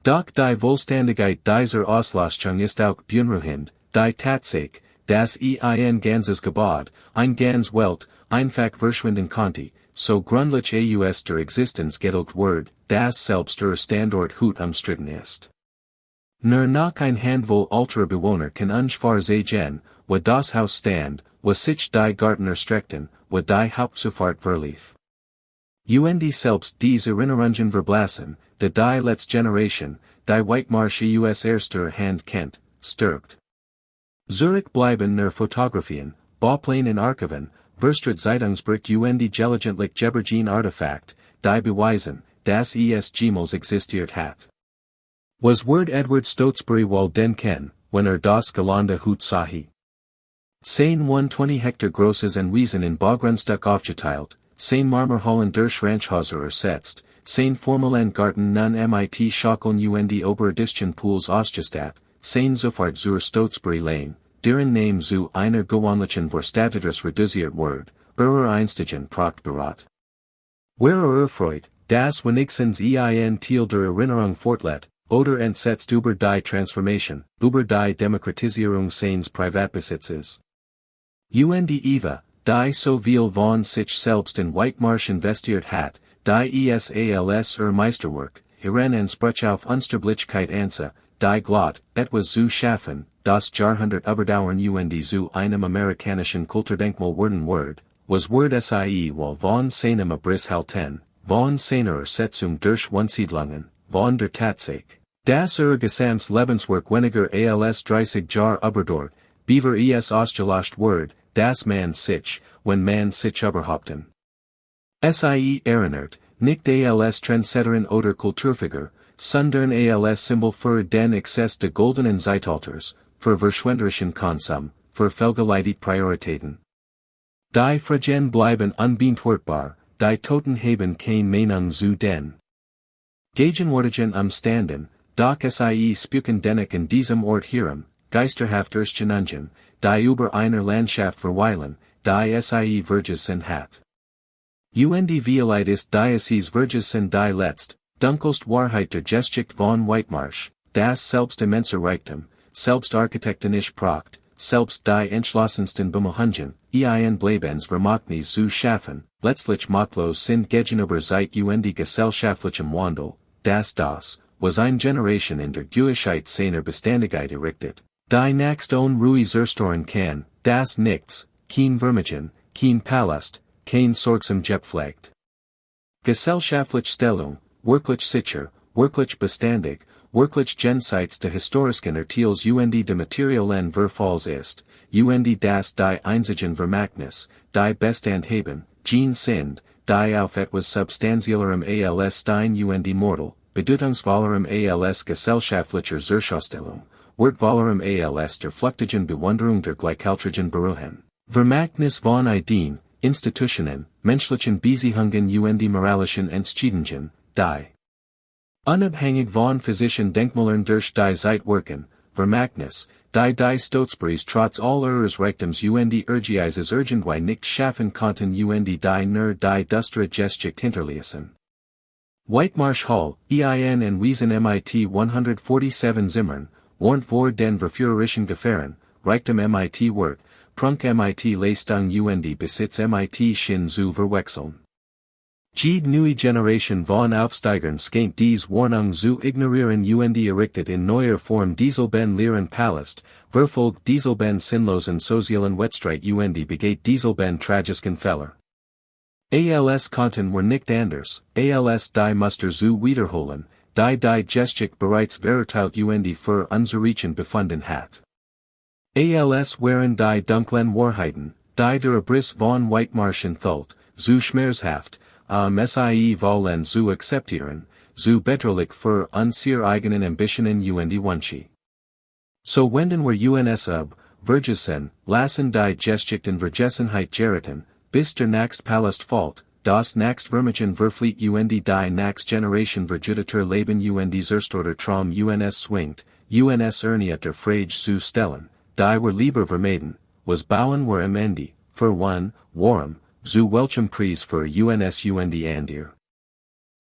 Doch die Wohlständigkeit dieser Auslöschung ist auch beunruhigend, die Tatsache, dass ein ganzes Gebäude, ein ganz Welt, einfach verschwinden konnte, so grundlich aus der Existenz gedulgt wird, dass selbst der Standort heute umstritten ist. Nur noch ein Handvoll alterer Bewohner kann sagen, wo das Haus stand, wo sich die Garten erstreckten, wo die Hauptzufahrt verlief. Und selbst diese Erinnerungen verblassen, da die letzte Generation, die Whitemarsh erster Hand kennt, stirbt. Zurück bleiben nur Fotografien, Baupläne in Archiven, Verstritt Zeitungsbericht und gelegentlich Gebergene Artefakt, die beweisen, dass es jemals existiert hat. Was wird Edward Stotesbury wohl denken, wenn das Gelände Hut sahi? 120 Hektar großes Anwesen in Baugrundstück aufgeteilt, sein Marmorhallen durch Ranchhäuser ersetzt, sein Formeland Garten nun mit Schaukeln und Oberdischen Pools ausgestattet, sein Zufahrt zur Stotesbury Lane, deren Name zu einer gewöhnlichen Vorstadtadresse reduziert wird, einstigen Prokt berat. Where Erfreut, das wenigstens ein Teil der Erinnerung fortlet, oder entsetzt über die Transformation, über die Demokratisierung seines Privatbesitzes. Und Eva, die so viel von sich selbst in Whitemarsh investiert hat, die ESALS Meisterwerk, hieran en Spruch auf Unsterblichkeit ansa, die Glot, etwas zu schaffen, das Jahrhunderte überdauern und zu einem amerikanischen Kulturdenkmal werden wird, was wird sie wohl von seinem Abriss halten, von seiner Ersetzung durch Wohnsiedlungen, von der Tatsache, dass Gesamts Lebenswerk weniger als 30 Jahre überdauert, beaver ausgelöscht wird, das man sich, wenn man sich überhaupten. Sie erinnert, nicht als Trendsetterin oder Kulturfigur, sondern als Symbol für den Exzess de goldenen Zeitalters, für verschwenderischen Konsum, für fehlgeleitete Prioritäten. Die Fragen bleiben unbeantwortbar, die Toten haben kein Meinung zu den Gegenwärtigen Umständen, doch sie spuken dennoch in diesem Ort hierum, geisterhaft Erscheinungen, die über einer Landschaft verweilen, die sie Vergessene hat. Und Vielheit ist die Vergessene die letzt, dunkelst Wahrheit der Geschichte von Whitemarsh, das selbst immense Reichtum, selbst architektonisch Prokt, selbst die entschlossensten Bemühungen, ein Blebens Vermagnis zu schaffen, letztlich machtlos sind gegenüber Zeit und gesellschaftlichem Wandel, das was eine Generation in der Gewissheit seiner Beständigkeit errichtet, die nächst Ruhe zerstören kann, das nichts, kein Vermögen, kein Palast, kein Sorgsam gepflegt. Gesellschaftliche Stellung, wirklich sicher, wirklich beständig, wirklich jenseits de historischen Erteils und de materiellen Verfalls ist, und das die einzigen Vermagnis, die Bestand haben, Jean sind, die auf etwas substanziellerem als Stein und mortal, bedeutungsvollerem als gesellschaftlicher Zerstörung, wertvollerem als der flüchtigen Bewunderung der gleichaltrigen Beruhen. Vermagnis von Ideen, Institutionen, menschlichen Beziehungen und moralischen Entscheidungen, die unabhängig von physischen Denkmälern durch die Zeit wirken, Vermagnis, die Stotesburys trotz all ihres Reichtums und Urgeises irgendwie nicht schaffen konnten und die nur die düstere Geschichte hinterließen. Whitemarsh Hall, en Wiesen mit 147 Zimmern, warnt vor den verführerischen Gefahren, Reichtum mit Wert, Prunk mit Leistung und Besitz mit Shin zu verwechseln. Die neue Generation von Aufsteigern schenkt dies Warnung zu ignorieren und errichtet in neuer Form dieselben leeren Palast, verfolgt dieselben sinnlosen sozialen Wettstreit und begeht dieselben tragischen Fehler. Als konnten wir nicht anders, als die Muster zu wiederholen, die Geschichte bereits verurteilt und für unzureichend befunden hat. Als waren die dunklen Wahrheiten, die der Abriss von Whitemarsh enthüllt, zu schmerzhaft, sie wollen zu akzeptieren, zu bedrohlich für unsere eigenen Ambitionen und Wünsche. So wenden wir uns ab, Vergessene, lassen die Geschichte in Vergessenheit geraten, bis der nächst Palast fällt, das nächst Vermögen verfliegt und die nächst Generation verjudeter Leben und zerstörter Traum uns swingt, uns der Frage zu stellen, die wir lieber vermeiden, was bauen wir am Ende, für one, warum, zu welchem Preis für uns und andir.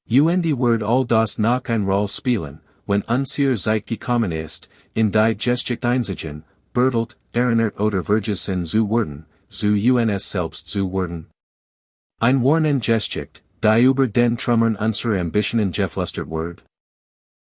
Und wird all das noch ein Rolle spielen, wenn unsere Zeit gekommen ist, in die Geschichte einzigen, bertelt, erinnert oder Vergessene zu werden, zu uns selbst zu werden. Ein Warnen Geschichte, die über den Trümmern unserer Ambitionen geflüstert wird.